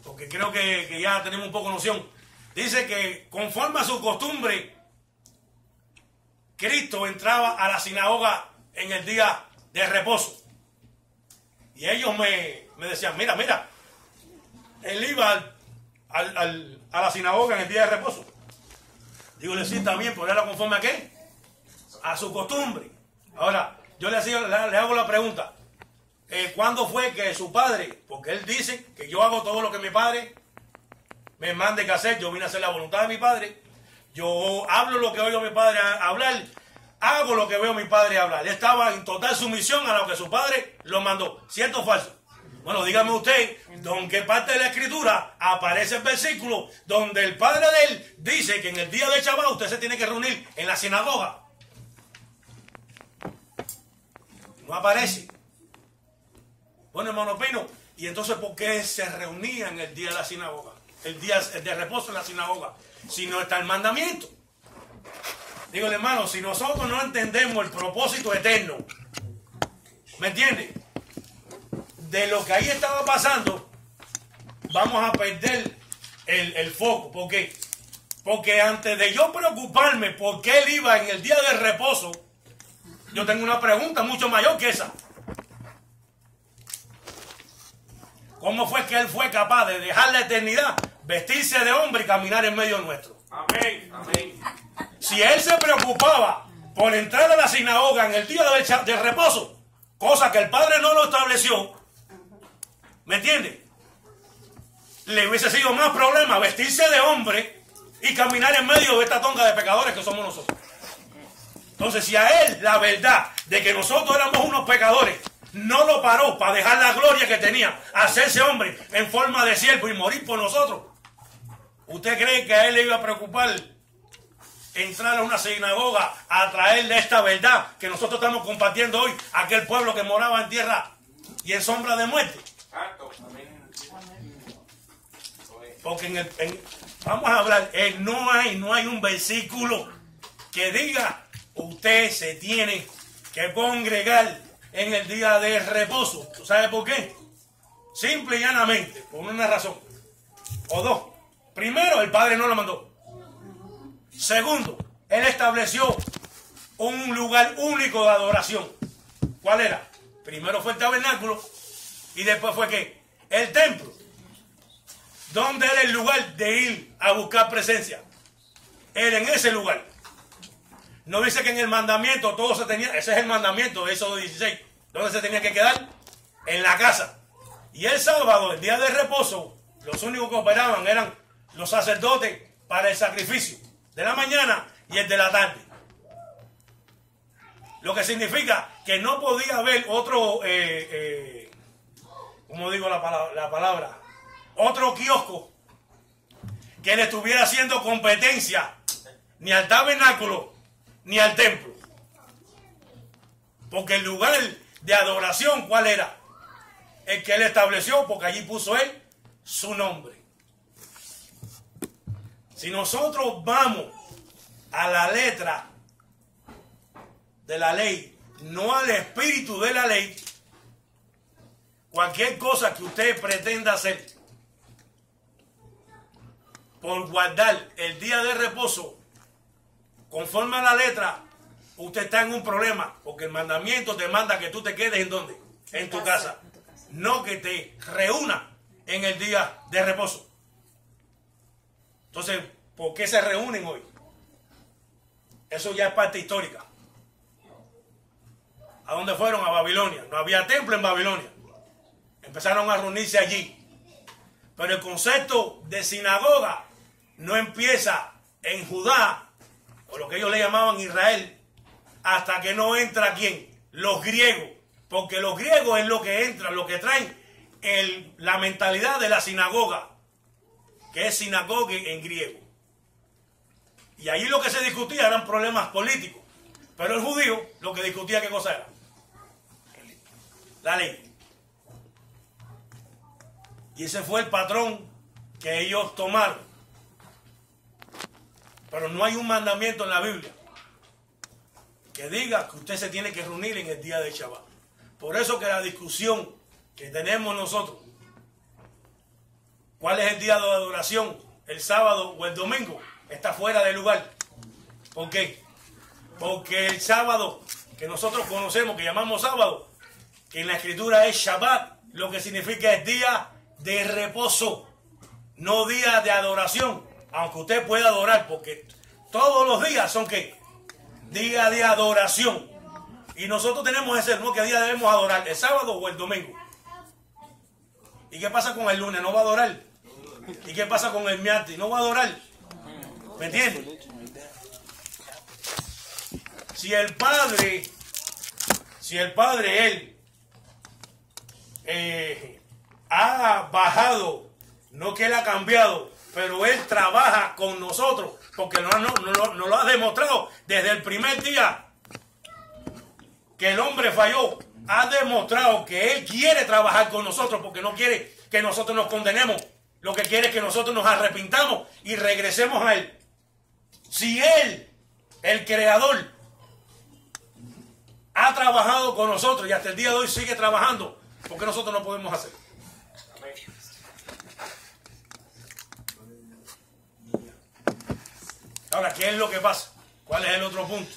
porque creo que ya tenemos un poco de noción, dice que conforme a su costumbre, Cristo entraba a la sinagoga en el día de reposo. Y ellos me decían, mira, él iba a la sinagoga en el día de reposo. Digo, sí, está bien, pero era conforme a qué? A su costumbre. Ahora, yo le hago la pregunta, ¿cuándo fue que su padre, porque él dice que yo hago todo lo que mi padre me mande que hacer, yo vine a hacer la voluntad de mi padre, yo hablo lo que oigo a mi padre hablar, hago lo que veo a mi padre hablar. Él estaba en total sumisión a lo que su padre lo mandó. ¿Cierto o falso? Bueno, dígame usted, ¿en qué parte de la escritura aparece el versículo donde el padre de él dice que en el día de Shabbat usted se tiene que reunir en la sinagoga? No aparece. Bueno, hermano Pino, ¿y entonces por qué se reunía en el día de la sinagoga? El día de reposo en la sinagoga, si no está el mandamiento. Digo, hermano, si nosotros no entendemos el propósito eterno, ¿me entiende? De lo que ahí estaba pasando, vamos a perder el foco. ¿Por qué? Porque antes de yo preocuparme por qué él iba en el día de reposo, yo tengo una pregunta mucho mayor que esa. ¿Cómo fue que él fue capaz de dejar la eternidad, vestirse de hombre y caminar en medio nuestro? Amén, amén. Si él se preocupaba por entrar a la sinagoga en el día del reposo, cosa que el Padre no lo estableció, ¿me entiende? Le hubiese sido más problema vestirse de hombre y caminar en medio de esta tonga de pecadores que somos nosotros. Entonces, si a él la verdad de que nosotros éramos unos pecadores no lo paró para dejar la gloria que tenía, hacerse hombre en forma de siervo y morir por nosotros, ¿usted cree que a él le iba a preocupar entrar a una sinagoga a traerle esta verdad que nosotros estamos compartiendo hoy a aquel pueblo que moraba en tierra y en sombra de muerte? Porque vamos a hablar, no hay un versículo que diga usted se tiene que congregar en el día de reposo. ¿Tú sabes por qué? Simple y llanamente, por una razón o dos. Primero, el Padre no lo mandó. Segundo, él estableció un lugar único de adoración. ¿Cuál era? Primero fue el tabernáculo y después fue ¿qué? El templo. ¿Dónde era el lugar de ir a buscar presencia? Era en ese lugar. No dice que en el mandamiento todo se tenía, ese es el mandamiento de Éxodo 16. ¿Dónde se tenía que quedar? En la casa. Y el sábado, el día de reposo, los únicos que operaban eran los sacerdotes para el sacrificio de la mañana y el de la tarde. Lo que significa que no podía haber otro, ¿cómo digo la palabra? Otro kiosco que le estuviera haciendo competencia ni al tabernáculo ni al templo. Porque el lugar de adoración, ¿cuál era? El que él estableció, porque allí puso él su nombre. Si nosotros vamos a la letra de la ley, no al espíritu de la ley, cualquier cosa que usted pretenda hacer por guardar el día de reposo conforme a la letra, usted está en un problema, porque el mandamiento te manda que tú te quedes ¿en dónde? En tu casa. No que te reúna en el día de reposo. Entonces, ¿por qué se reúnen hoy? Eso ya es parte histórica. ¿A dónde fueron? A Babilonia. No había templo en Babilonia. Empezaron a reunirse allí. Pero el concepto de sinagoga no empieza en Judá, o lo que ellos le llamaban Israel, hasta que no entra ¿quién? Los griegos. Porque los griegos es lo que entran, lo que traen la mentalidad de la sinagoga, que es sinagogue en griego. Y ahí lo que se discutía eran problemas políticos. Pero el judío lo que discutía, ¿qué cosa era? La ley. Y ese fue el patrón que ellos tomaron. Pero no hay un mandamiento en la Biblia que diga que usted se tiene que reunir en el día de Shabbat. Por eso que la discusión que tenemos nosotros, ¿cuál es el día de adoración? ¿El sábado o el domingo? Está fuera de lugar. ¿Por qué? Porque el sábado que nosotros conocemos, que llamamos sábado, que en la escritura es Shabbat, lo que significa es día de reposo, no día de adoración, aunque usted pueda adorar, porque todos los días son ¿qué? Día de adoración. Y nosotros tenemos ese, ¿no? ¿Qué día debemos adorar? ¿El sábado o el domingo? ¿Y qué pasa con el lunes? ¿No va a adorar? ¿Y qué pasa con el miércoles? ¿No va a adorar? ¿Me entiendes? Si el Padre, Él ha bajado, no que Él ha cambiado, pero Él trabaja con nosotros, porque no lo ha demostrado desde el primer día que el hombre falló. Ha demostrado que Él quiere trabajar con nosotros, porque no quiere que nosotros nos condenemos. Lo que quiere es que nosotros nos arrepintamos y regresemos a Él. Si Él, el Creador, ha trabajado con nosotros y hasta el día de hoy sigue trabajando, ¿por qué nosotros no podemos hacer? Ahora, ¿qué es lo que pasa? ¿Cuál es el otro punto?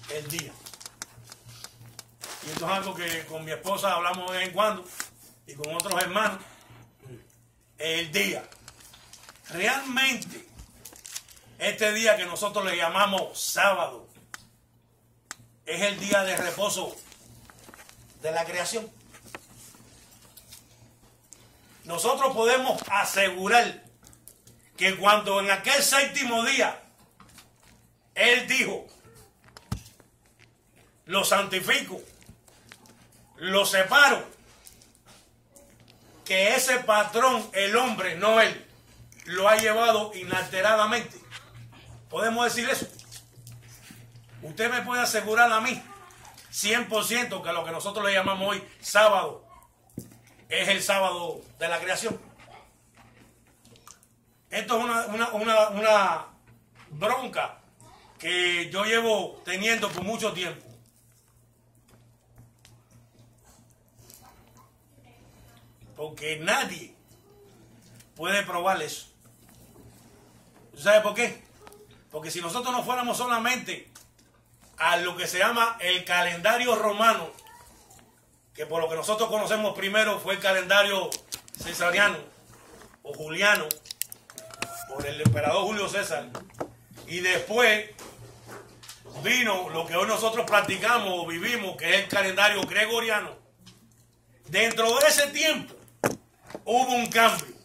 El día. Y esto es algo que con mi esposa hablamos de vez en cuando y con otros hermanos. El día. Realmente, este día que nosotros le llamamos sábado es el día de reposo de la creación. Nosotros podemos asegurar que cuando en aquel séptimo día Él dijo, lo santifico, lo separo, que ese patrón, el hombre, no Él, lo ha llevado inalteradamente. ¿Podemos decir eso? Usted me puede asegurar a mí 100% que lo que nosotros le llamamos hoy sábado es el sábado de la creación. Esto es una bronca que yo llevo teniendo por mucho tiempo. Porque nadie puede probar eso. ¿Sabe por qué? Porque si nosotros no fuéramos solamente a lo que se llama el calendario romano, que por lo que nosotros conocemos primero fue el calendario cesariano o juliano, por el emperador Julio César, y después vino lo que hoy nosotros practicamos o vivimos, que es el calendario gregoriano. Dentro de ese tiempo hubo un cambio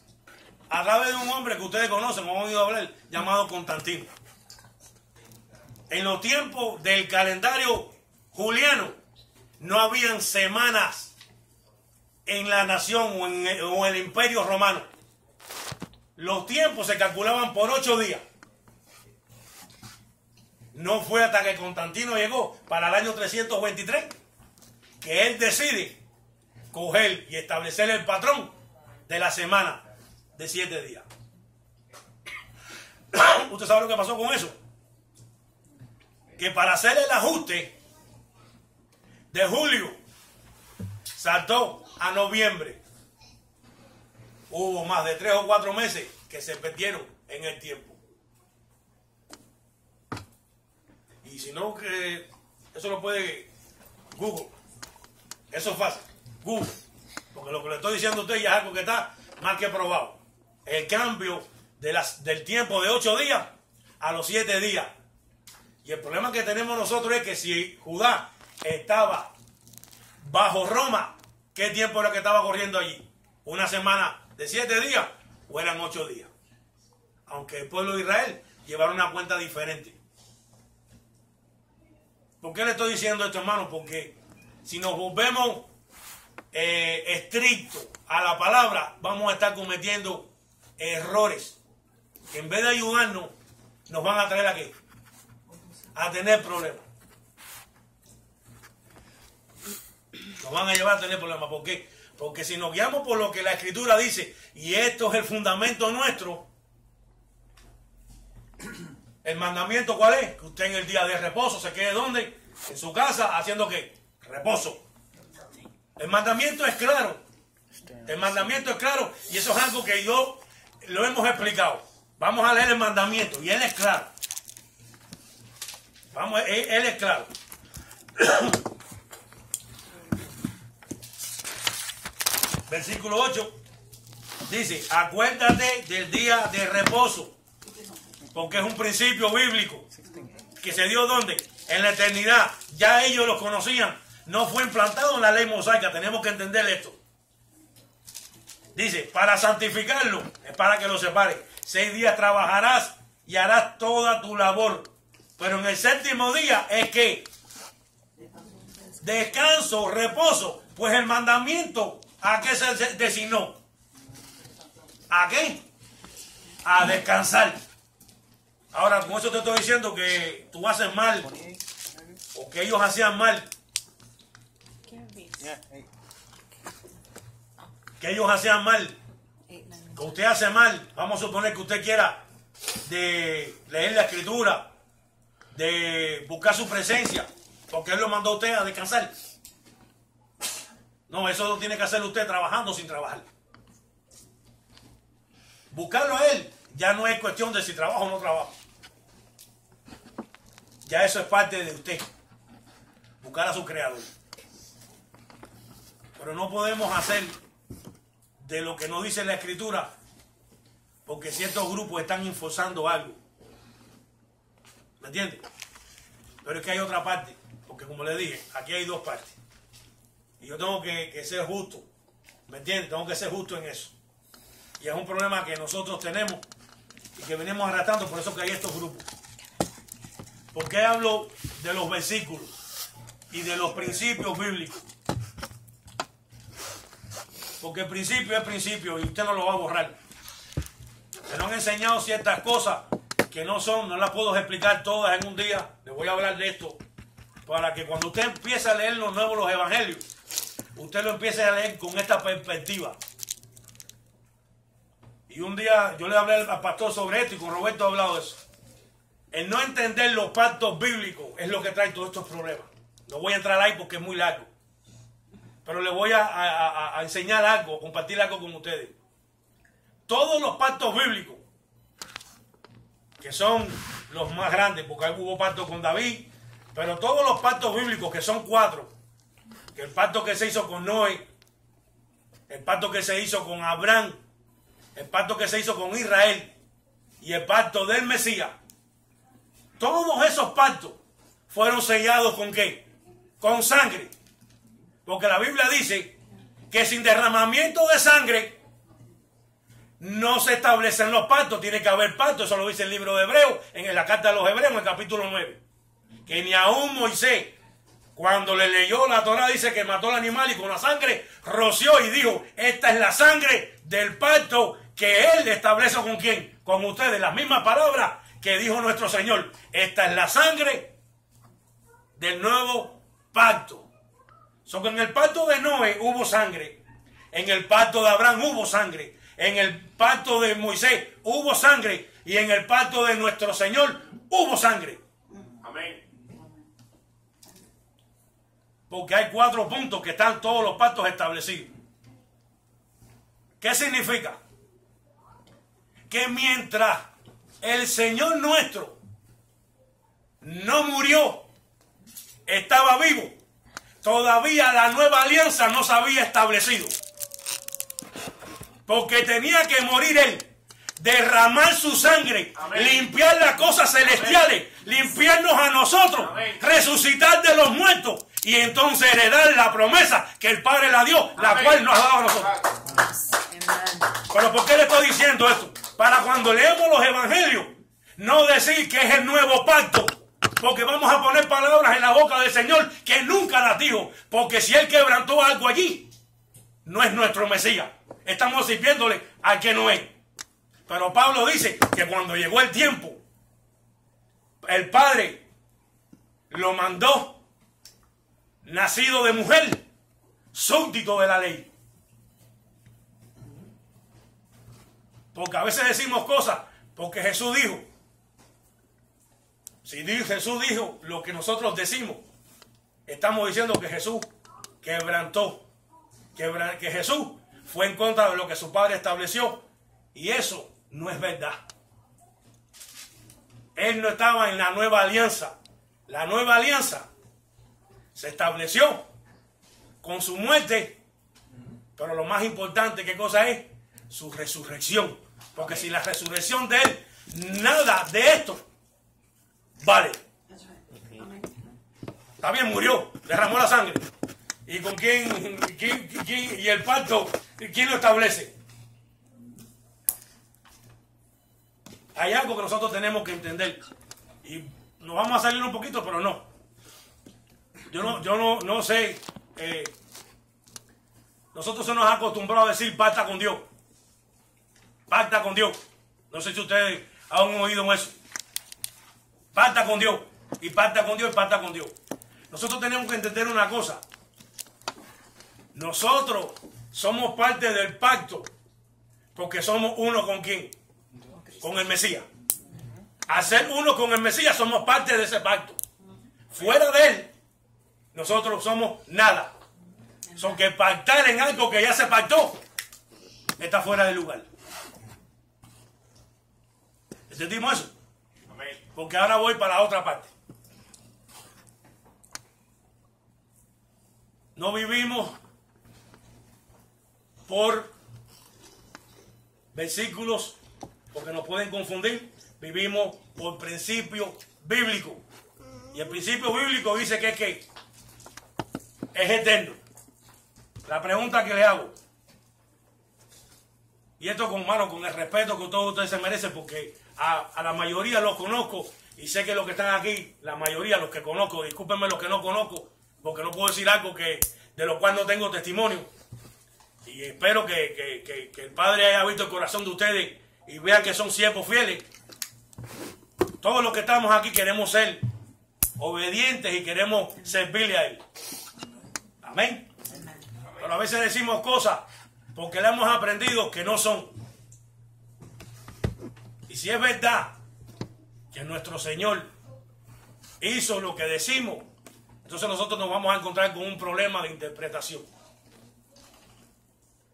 a través de un hombre que ustedes conocen o han oído hablar, llamado Constantino. En los tiempos del calendario juliano no habían semanas en la nación o en el imperio romano. Los tiempos se calculaban por 8 días. No fue hasta que Constantino llegó para el año 323 que él decide coger y establecer el patrón de la semana de 7 días. ¿Usted sabe lo que pasó con eso? Que para hacer el ajuste de julio saltó a noviembre. Hubo más de 3 o 4 meses que se perdieron en el tiempo. Y si no, que eso lo puede Google. Eso es fácil. Google. Porque lo que le estoy diciendo a usted ya es algo que está más que probado. El cambio del tiempo de 8 días a los 7 días. Y el problema que tenemos nosotros es que si Judá estaba bajo Roma, ¿qué tiempo era que estaba corriendo allí? ¿Una semana de 7 días o eran 8 días? Aunque el pueblo de Israel llevara una cuenta diferente. ¿Por qué le estoy diciendo esto, hermano? Porque si nos volvemos estrictos a la palabra, vamos a estar cometiendo errores que en vez de ayudarnos, nos van a traer aquí a tener problemas. Nos van a llevar a tener problemas. ¿Por qué? Porque si nos guiamos por lo que la Escritura dice, y esto es el fundamento nuestro, el mandamiento ¿cuál es? Que usted en el día de reposo se quede ¿dónde? En su casa, haciendo ¿qué? Reposo. El mandamiento es claro. El mandamiento es claro, y eso es algo que yo lo hemos explicado. Vamos a leer el mandamiento, y él es claro. Él es claro. Versículo 8 dice: acuérdate del día de reposo, porque es un principio bíblico que se dio ¿dónde? En la eternidad. Ya ellos lo conocían, no fue implantado en la ley mosaica. Tenemos que entender esto. Dice: para santificarlo, es para que lo separe. 6 días trabajarás y harás toda tu labor, pero en el séptimo día es que descanso, reposo. Pues el mandamiento, ¿a qué se designó? ¿A qué? A descansar. Ahora, con eso te estoy diciendo que tú haces mal, o que ellos hacían mal. Que ellos hacían mal, que usted hace mal. Vamos a suponer que usted quiera de leer la Escritura, de buscar su presencia, porque Él lo mandó a usted a descansar. No, eso lo tiene que hacer usted trabajando sin trabajar. Buscarlo a Él ya no es cuestión de si trabajo o no trabajo. Ya eso es parte de usted. Buscar a su Creador. Pero no podemos hacer de lo que nos dice la Escritura, porque ciertos grupos están enforzando algo. ¿Me entiendes? Pero es que hay otra parte, porque como le dije, aquí hay dos partes. Y yo tengo que ser justo. ¿Me entiendes? Tengo que ser justo en eso. Y es un problema que nosotros tenemos y que venimos arrastrando, por eso que hay estos grupos. ¿Por qué hablo de los versículos y de los principios bíblicos? Porque el principio es principio y usted no lo va a borrar. Se nos han enseñado ciertas cosas que no las puedo explicar todas en un día. Le voy a hablar de esto para que cuando usted empiece a leer los evangelios, usted lo empiece a leer con esta perspectiva. Y un día yo le hablé al pastor sobre esto y con Roberto ha hablado de eso. El no entender los pactos bíblicos es lo que trae todos estos problemas. No voy a entrar ahí porque es muy largo. Pero les voy a enseñar algo, compartir algo con ustedes. Todos los pactos bíblicos, que son los más grandes, porque hubo pacto con David, pero todos los pactos bíblicos, que son 4, que el pacto que se hizo con Noé, el pacto que se hizo con Abraham, el pacto que se hizo con Israel y el pacto del Mesías, todos esos pactos fueron sellados ¿con qué? Con sangre. Porque la Biblia dice que sin derramamiento de sangre no se establecen los pactos. Tiene que haber pactos. Eso lo dice el libro de Hebreos, en la carta de los Hebreos, en el capítulo 9. Que ni aún Moisés, cuando le leyó la Torá, dice que mató al animal y con la sangre roció y dijo: esta es la sangre del pacto que él establece ¿con quién? Con ustedes. Las mismas palabras que dijo nuestro Señor. Esta es la sangre del nuevo pacto. Que en el pacto de Noé hubo sangre, en el pacto de Abraham hubo sangre, en el pacto de Moisés hubo sangre y en el pacto de nuestro Señor hubo sangre. Amén. Porque hay 4 puntos que están todos los pactos establecidos. ¿Qué significa? Que mientras el Señor nuestro no murió, estaba vivo, todavía la nueva alianza no se había establecido. Porque tenía que morir Él, derramar su sangre, amén, limpiar las cosas celestiales, amén, limpiarnos a nosotros, amén, resucitar de los muertos y entonces heredar la promesa que el Padre la dio, amén, la cual nos ha dado a nosotros. Amén. Pero ¿por qué le estoy diciendo esto? Para cuando leemos los evangelios, no decir que es el nuevo pacto. Porque vamos a poner palabras en la boca del Señor que nunca las dijo. Porque si Él quebrantó algo allí, no es nuestro Mesías. Estamos sirviéndole al que no es. Pero Pablo dice que cuando llegó el tiempo, el Padre lo mandó, nacido de mujer, súbdito de la ley. Porque a veces decimos cosas porque Jesús dijo. Si Jesús dijo lo que nosotros decimos, estamos diciendo que Jesús quebrantó, que Jesús fue en contra de lo que su Padre estableció, y eso no es verdad. Él no estaba en la nueva alianza. La nueva alianza se estableció con su muerte, pero lo más importante, ¿qué cosa es? Su resurrección. Porque si la resurrección de él, nada de esto vale. Está bien, murió, derramó la sangre. ¿Y con quién y el pacto, quién lo establece? Hay algo que nosotros tenemos que entender. Y nos vamos a salir un poquito, pero no. Yo no sé. Nosotros se nos ha acostumbrado a decir pacta con Dios. Pacta con Dios. No sé si ustedes han oído eso. Pacta con Dios. Y pacta con Dios y pacta con Dios. Nosotros tenemos que entender una cosa. Nosotros somos parte del pacto porque somos uno con ¿quién? Con el Mesías. Al ser uno con el Mesías somos parte de ese pacto. Fuera de él, nosotros somos nada. Son que pactar en algo que ya se pactó está fuera de lugar. ¿Entendimos eso? Porque ahora voy para la otra parte. No vivimos por versículos porque nos pueden confundir. Vivimos por principio bíblico. Y el principio bíblico dice que es eterno. La pregunta que le hago, y esto con el respeto que todos ustedes se merecen, porque a la mayoría los conozco y sé que los que están aquí, la mayoría los que conozco, discúlpenme los que no conozco, porque no puedo decir algo de lo cual no tengo testimonio. Y espero que el Padre haya visto el corazón de ustedes y vean que son siervos fieles. Todos los que estamos aquí queremos ser obedientes y queremos servirle a Él. Amén. Pero a veces decimos cosas porque le hemos aprendido que no son. Y si es verdad que nuestro Señor hizo lo que decimos, entonces nosotros nos vamos a encontrar con un problema de interpretación.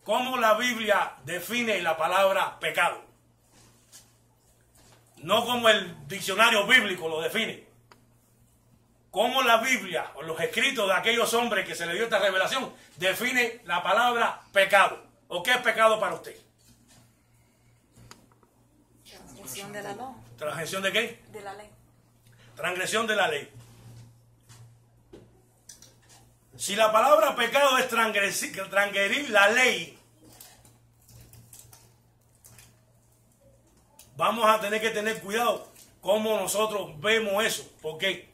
¿Cómo la Biblia define la palabra pecado? No como el diccionario bíblico lo define. ¿Cómo la Biblia o los escritos de aquellos hombres que se les dio esta revelación define la palabra pecado? ¿O qué es pecado para usted? Transgresión de la ley. ¿Transgresión de qué? De la ley. Transgresión de la ley. Si la palabra pecado es transgredir la ley, vamos a tener que tener cuidado cómo nosotros vemos eso. ¿Por qué?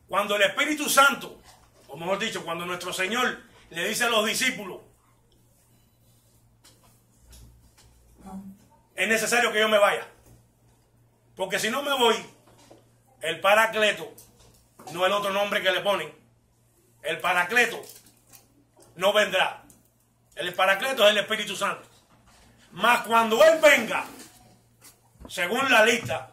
Cuando el Espíritu Santo, o mejor dicho, cuando nuestro Señor le dice a los discípulos, es necesario que yo me vaya, porque si no me voy, el Paracleto, no el otro nombre que le ponen, el Paracleto no vendrá. El Paracleto es el Espíritu Santo. Mas cuando Él venga, según la lista,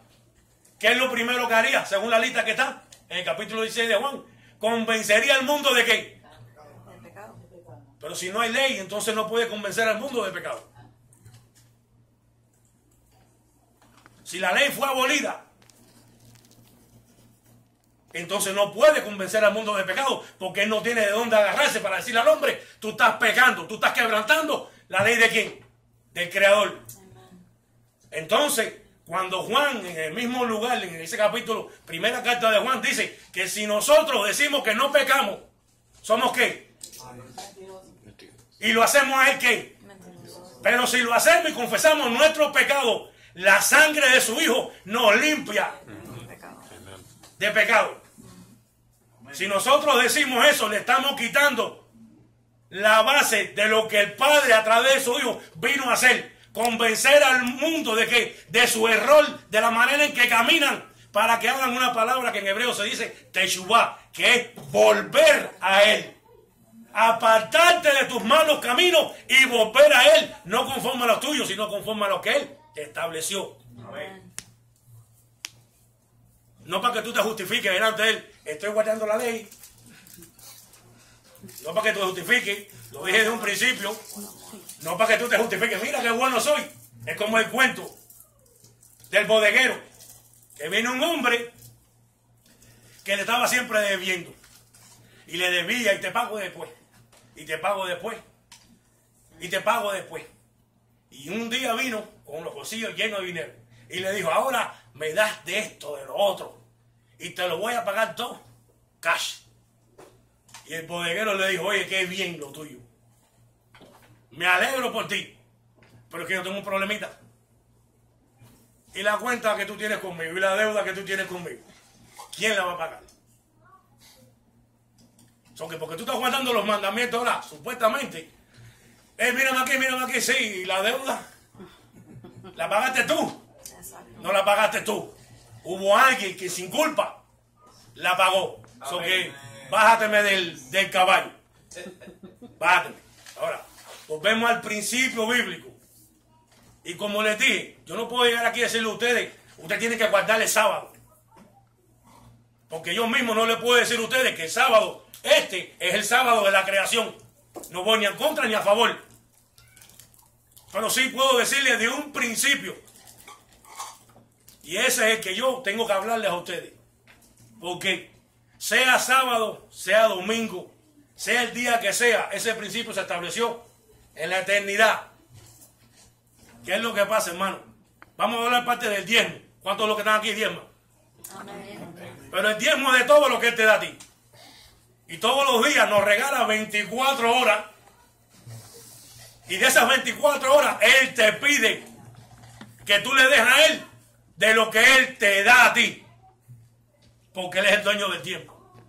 ¿qué es lo primero que haría? Según la lista que está en el capítulo 16 de Juan, convencería al mundo de qué? Del pecado. Pero si no hay ley, entonces no puede convencer al mundo de pecado. Si la ley fue abolida, entonces no puede convencer al mundo de pecado, porque él no tiene de dónde agarrarse para decirle al hombre, tú estás pecando, tú estás quebrantando la ley de quién, del Creador. Entonces, cuando Juan, en el mismo lugar, en ese capítulo, primera carta de Juan, dice que si nosotros decimos que no pecamos, ¿somos qué? Y lo hacemos a él qué. Pero si lo hacemos y confesamos nuestros pecados, la sangre de su Hijo nos limpia de pecado. Si nosotros decimos eso, le estamos quitando la base de lo que el Padre a través de su Hijo vino a hacer. Convencer al mundo de que de su error, de la manera en que caminan, para que hagan una palabra que en hebreo se dice teshuvá, que es volver a Él. apartarte de tus malos caminos y volver a Él, no conforme a los tuyos, sino conforme a lo que Él te estableció. Amén. No para que tú te justifiques delante de Él, estoy guardando la ley. No para que tú te justifiques, lo dije desde un principio. No para que tú te justifiques, mira qué bueno soy. Es como el cuento del bodeguero, que viene un hombre que le estaba siempre debiendo. Y le debía y te pago después. Y te pago después. Y te pago después. Y un día vino con los bolsillos llenos de dinero. Y le dijo, ahora me das de esto, de lo otro. Y te lo voy a pagar todo. Cash. Y el bodeguero le dijo, oye, qué bien lo tuyo. Me alegro por ti. Pero es que yo tengo un problemita. Y la cuenta que tú tienes conmigo y la deuda que tú tienes conmigo, ¿quién la va a pagar? Son que porque tú estás guardando los mandamientos ahora, supuestamente, mírame aquí, sí, la deuda, ¿la pagaste tú? Exacto. No la pagaste tú. Hubo alguien que sin culpa la pagó. Son que bájateme del caballo. Bájateme. Ahora, volvemos al principio bíblico. Y como les dije, yo no puedo llegar aquí a decirle a ustedes, usted tiene que guardar el sábado. Porque yo mismo no le puedo decir a ustedes que el sábado, este es el sábado de la creación. No voy ni en contra ni a favor. Pero sí puedo decirles de un principio. Y ese es el que yo tengo que hablarles a ustedes. Porque sea sábado, sea domingo, sea el día que sea, ese principio se estableció en la eternidad. ¿Qué es lo que pasa, hermano? Vamos a hablar parte del diezmo. ¿Cuántos de los que están aquí diezman? Amén. Pero el diezmo es de todo lo que Él te da a ti. Y todos los días nos regala 24 horas. Y de esas 24 horas, Él te pide que tú le des a Él de lo que Él te da a ti. Porque Él es el dueño del tiempo.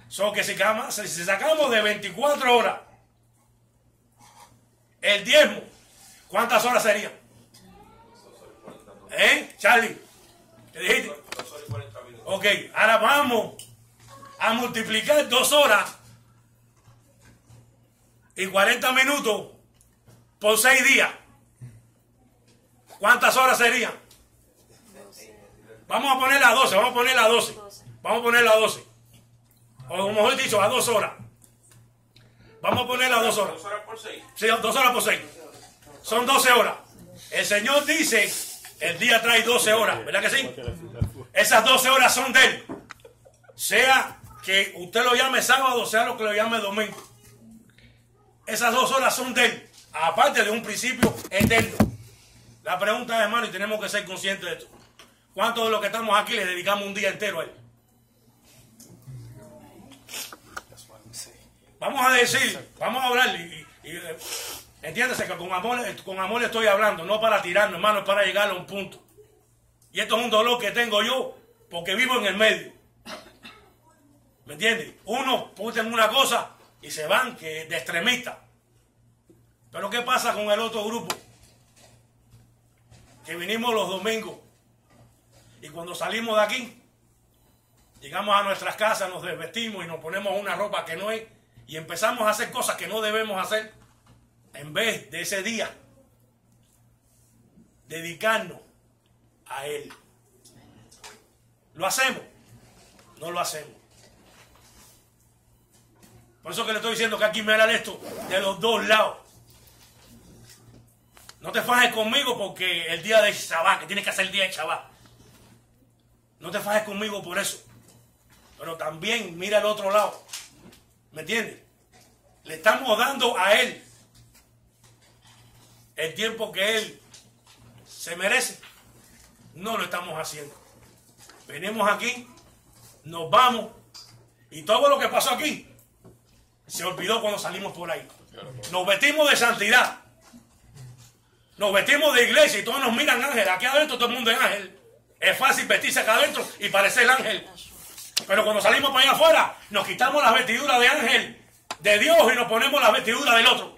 So que si sacamos de 24 horas el diezmo, ¿cuántas horas serían? Charlie? ¿Qué dijiste? Ok, ahora vamos a multiplicar 2 horas y 40 minutos por 6 días. ¿Cuántas horas serían? Vamos a ponerla a 12, vamos a ponerla a 12. Vamos a ponerla a 12. O mejor dicho, a 2 horas. Vamos a ponerla a 2 horas. 2 horas por 6. Sí, 2 horas por 6. Son 12 horas. El Señor dice, el día trae 12 horas, ¿verdad que sí? Esas 12 horas son de Él. Sea que usted lo llame sábado, sea lo que lo llame domingo. Esas 2 horas son de Él. Aparte de un principio eterno. La pregunta es, hermano, y tenemos que ser conscientes de esto. ¿Cuántos de los que estamos aquí le dedicamos un día entero a Él? Vamos a decir, vamos a hablar entiéndase que con amor le estoy hablando, no para tirarnos, hermano, es para llegar a un punto. Y esto es un dolor que tengo yo porque vivo en el medio. ¿Me entiendes? Uno pueden una cosa y se van que de extremista. Pero ¿qué pasa con el otro grupo? Que vinimos los domingos y cuando salimos de aquí, llegamos a nuestras casas, nos desvestimos y nos ponemos una ropa que no es y empezamos a hacer cosas que no debemos hacer en vez de ese día dedicarnos a Él. ¿Lo hacemos? No lo hacemos. Por eso que le estoy diciendo que aquí me hará esto de los dos lados. No te fajes conmigo porque el día de Shabbat, que tienes que hacer el día de Shabbat. No te fajes conmigo por eso. Pero también mira el otro lado. ¿Me entiendes? Le estamos dando a Él el tiempo que Él se merece. No lo estamos haciendo. Venimos aquí, nos vamos y todo lo que pasó aquí se olvidó cuando salimos por ahí. Nos vestimos de santidad. Nos vestimos de iglesia y todos nos miran ángel. Aquí adentro todo el mundo es ángel. Es fácil vestirse acá adentro y parecer ángel. Pero cuando salimos para allá afuera, nos quitamos las vestiduras de ángel de Dios y nos ponemos las vestiduras del otro.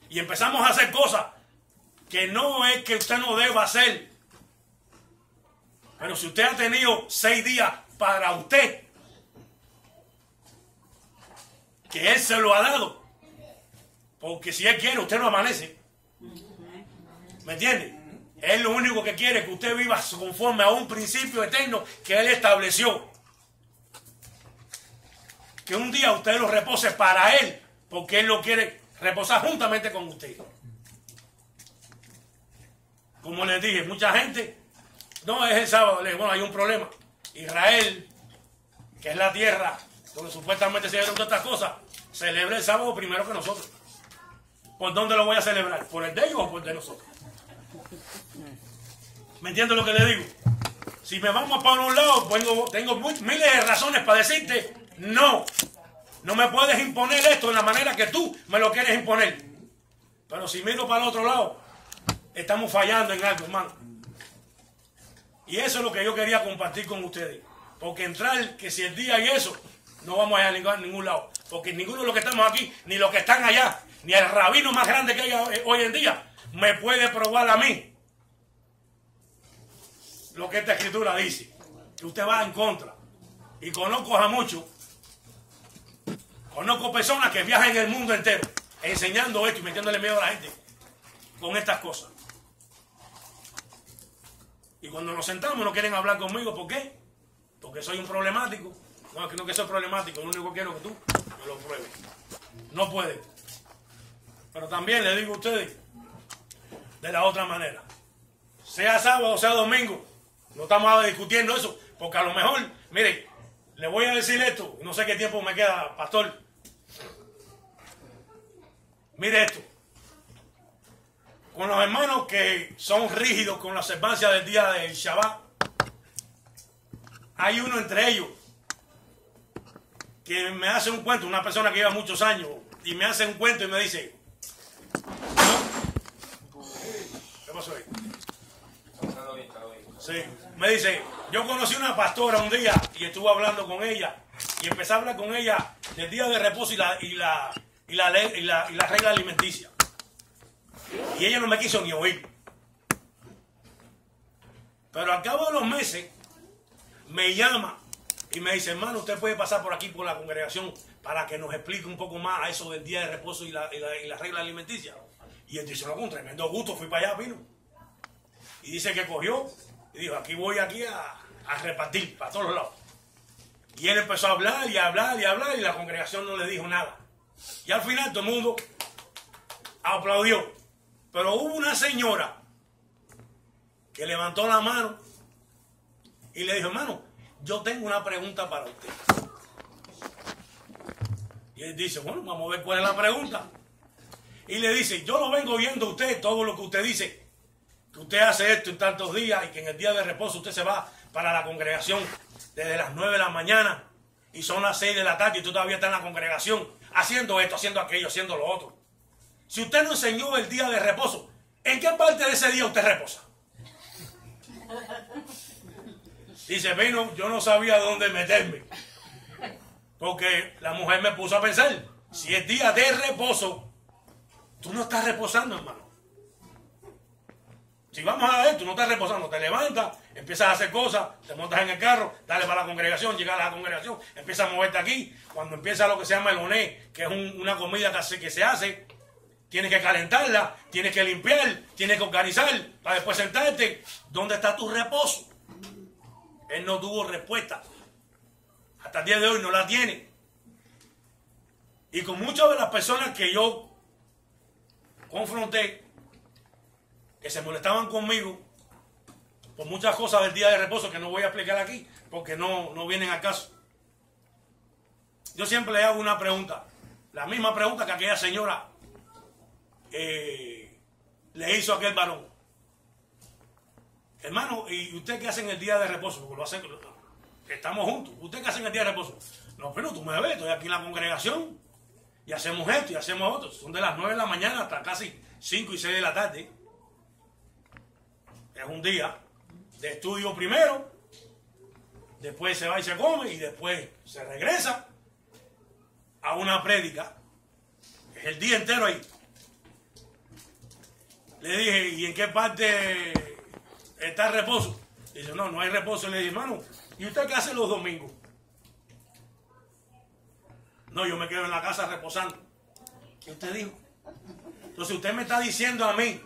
Y empezamos a hacer cosas que no es que usted no deba hacer. Pero si usted ha tenido 6 días para usted, que Él se lo ha dado, Porque si Él quiere, usted no amanece. ¿Me entiende? Él lo único que quiere es que usted viva conforme a un principio eterno que Él estableció. Que un día usted lo repose para Él, porque Él lo quiere reposar juntamente con usted. Como les dije, mucha gente, no es el sábado, bueno, hay un problema. Israel, que es la tierra donde supuestamente se dieron todas estas cosas, celebra el sábado primero que nosotros. ¿Por dónde lo voy a celebrar? ¿Por el de ellos o por el de nosotros? ¿Me entiendes lo que le digo? Si me vamos para un lado, tengo miles de razones para decirte, no me puedes imponer esto en la manera que tú me lo quieres imponer. Pero si miro para el otro lado, estamos fallando en algo, hermano. Y eso es lo que yo quería compartir con ustedes. Porque entrar, que si el día y eso, no vamos a ir a ningún lado. Porque ninguno de los que estamos aquí, ni los que están allá, ni el rabino más grande que hay hoy en día, me puede probar a mí lo que esta escritura dice. Que usted va en contra. Y conozco a muchos. Conozco personas que viajan en el mundo entero enseñando esto y metiéndole miedo a la gente con estas cosas. Y cuando nos sentamos no quieren hablar conmigo. ¿Por qué? Porque soy un problemático. No, es que no que soy problemático. Lo único que quiero es que tú me lo pruebes. No puede. Pero también le digo a ustedes de la otra manera. Sea sábado, sea domingo. No estamos discutiendo eso. Porque a lo mejor, mire, le voy a decir esto. No sé qué tiempo me queda, pastor. Mire esto. Con los hermanos que son rígidos con la observancia del día del Shabbat, hay uno entre ellos que me hace un cuento, una persona que lleva muchos años, y me hace un cuento y me dice, ¿qué pasó ahí? Sí, me dice, yo conocí una pastora un día y estuve hablando con ella y empecé a hablar con ella del día de reposo y la regla alimenticia. Y ella no me quiso ni oír. Pero al cabo de los meses me llama y me dice, hermano, usted puede pasar por aquí por la congregación para que nos explique un poco más a eso del día de reposo y la regla alimenticia. Y él dice, no, con tremendo gusto, fui para allá, vino. Y dice que cogió y dijo, aquí voy a repartir para todos los lados. Y él empezó a hablar y a hablar y a hablar y la congregación no le dijo nada. Y al final todo el mundo aplaudió. Pero hubo una señora que levantó la mano y le dijo, hermano, yo tengo una pregunta para usted. Y él dice, bueno, vamos a ver cuál es la pregunta. Y le dice, yo lo vengo viendo a usted, todo lo que usted dice, que usted hace esto en tantos días y que en el día de reposo usted se va para la congregación desde las 9 de la mañana y son las 6 de la tarde y tú todavía estás en la congregación haciendo esto, haciendo aquello, haciendo lo otro. Si usted no enseñó el día de reposo, ¿en qué parte de ese día usted reposa? Dice, vino, yo no sabía dónde meterme. Porque la mujer me puso a pensar, si es día de reposo, tú no estás reposando, hermano. Si vamos a ver, tú no estás reposando, te levantas, empiezas a hacer cosas, te montas en el carro, dale para la congregación, llegas a la congregación, empiezas a moverte aquí. Cuando empieza lo que se llama el oné, que es una comida que se hace, tienes que calentarla, tienes que limpiar, tienes que organizar para después sentarte. ¿Dónde está tu reposo? Él no tuvo respuesta. Hasta el día de hoy no la tiene. Y con muchas de las personas que yo confronté, que se molestaban conmigo por muchas cosas del día de reposo que no voy a explicar aquí porque no vienen al caso. Yo siempre le hago una pregunta, la misma pregunta que aquella señora le hizo a aquel varón. Hermano, ¿y usted qué hace en el día de reposo? Porque lo hacen, estamos juntos. ¿Usted qué hace en el día de reposo? No, pero tú me ves, estoy aquí en la congregación y hacemos esto y hacemos otro. Son de las 9 de la mañana hasta casi 5 y 6 de la tarde. Es un día de estudio primero, después se va y se come y después se regresa a una prédica. Es el día entero ahí. Le dije, ¿y en qué parte está el reposo? Dice, no hay reposo. Le dije, hermano, ¿y usted qué hace los domingos? No, yo me quedo en la casa reposando. ¿Qué usted dijo? Entonces usted me está diciendo a mí,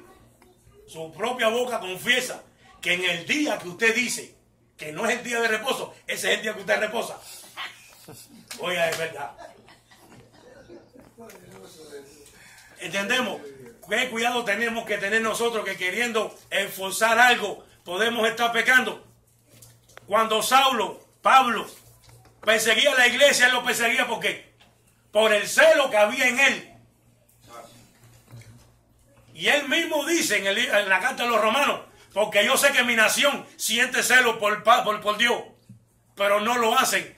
su propia boca confiesa, que en el día que usted dice que no es el día de reposo, ese es el día que usted reposa. Oiga, es verdad. ¿Entendemos? ¿Qué cuidado tenemos que tener nosotros que queriendo enforzar algo podemos estar pecando? Cuando Pablo, perseguía a la iglesia, él lo perseguía ¿por qué? Por el celo que había en él. Y él mismo dice en la carta de los Romanos, porque yo sé que mi nación siente celo por Dios, pero no lo hacen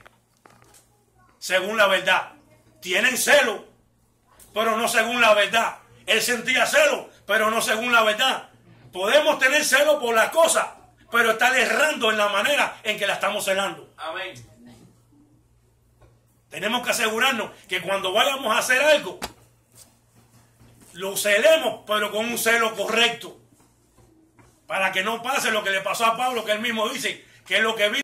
según la verdad. Tienen celo, pero no según la verdad. Él sentía celo, pero no según la verdad. Podemos tener celo por las cosas, pero estar errando en la manera en que la estamos celando. Amén. Tenemos que asegurarnos que cuando vayamos a hacer algo, lo celemos, pero con un celo correcto. Para que no pase lo que le pasó a Pablo, que él mismo dice, que es lo que vino.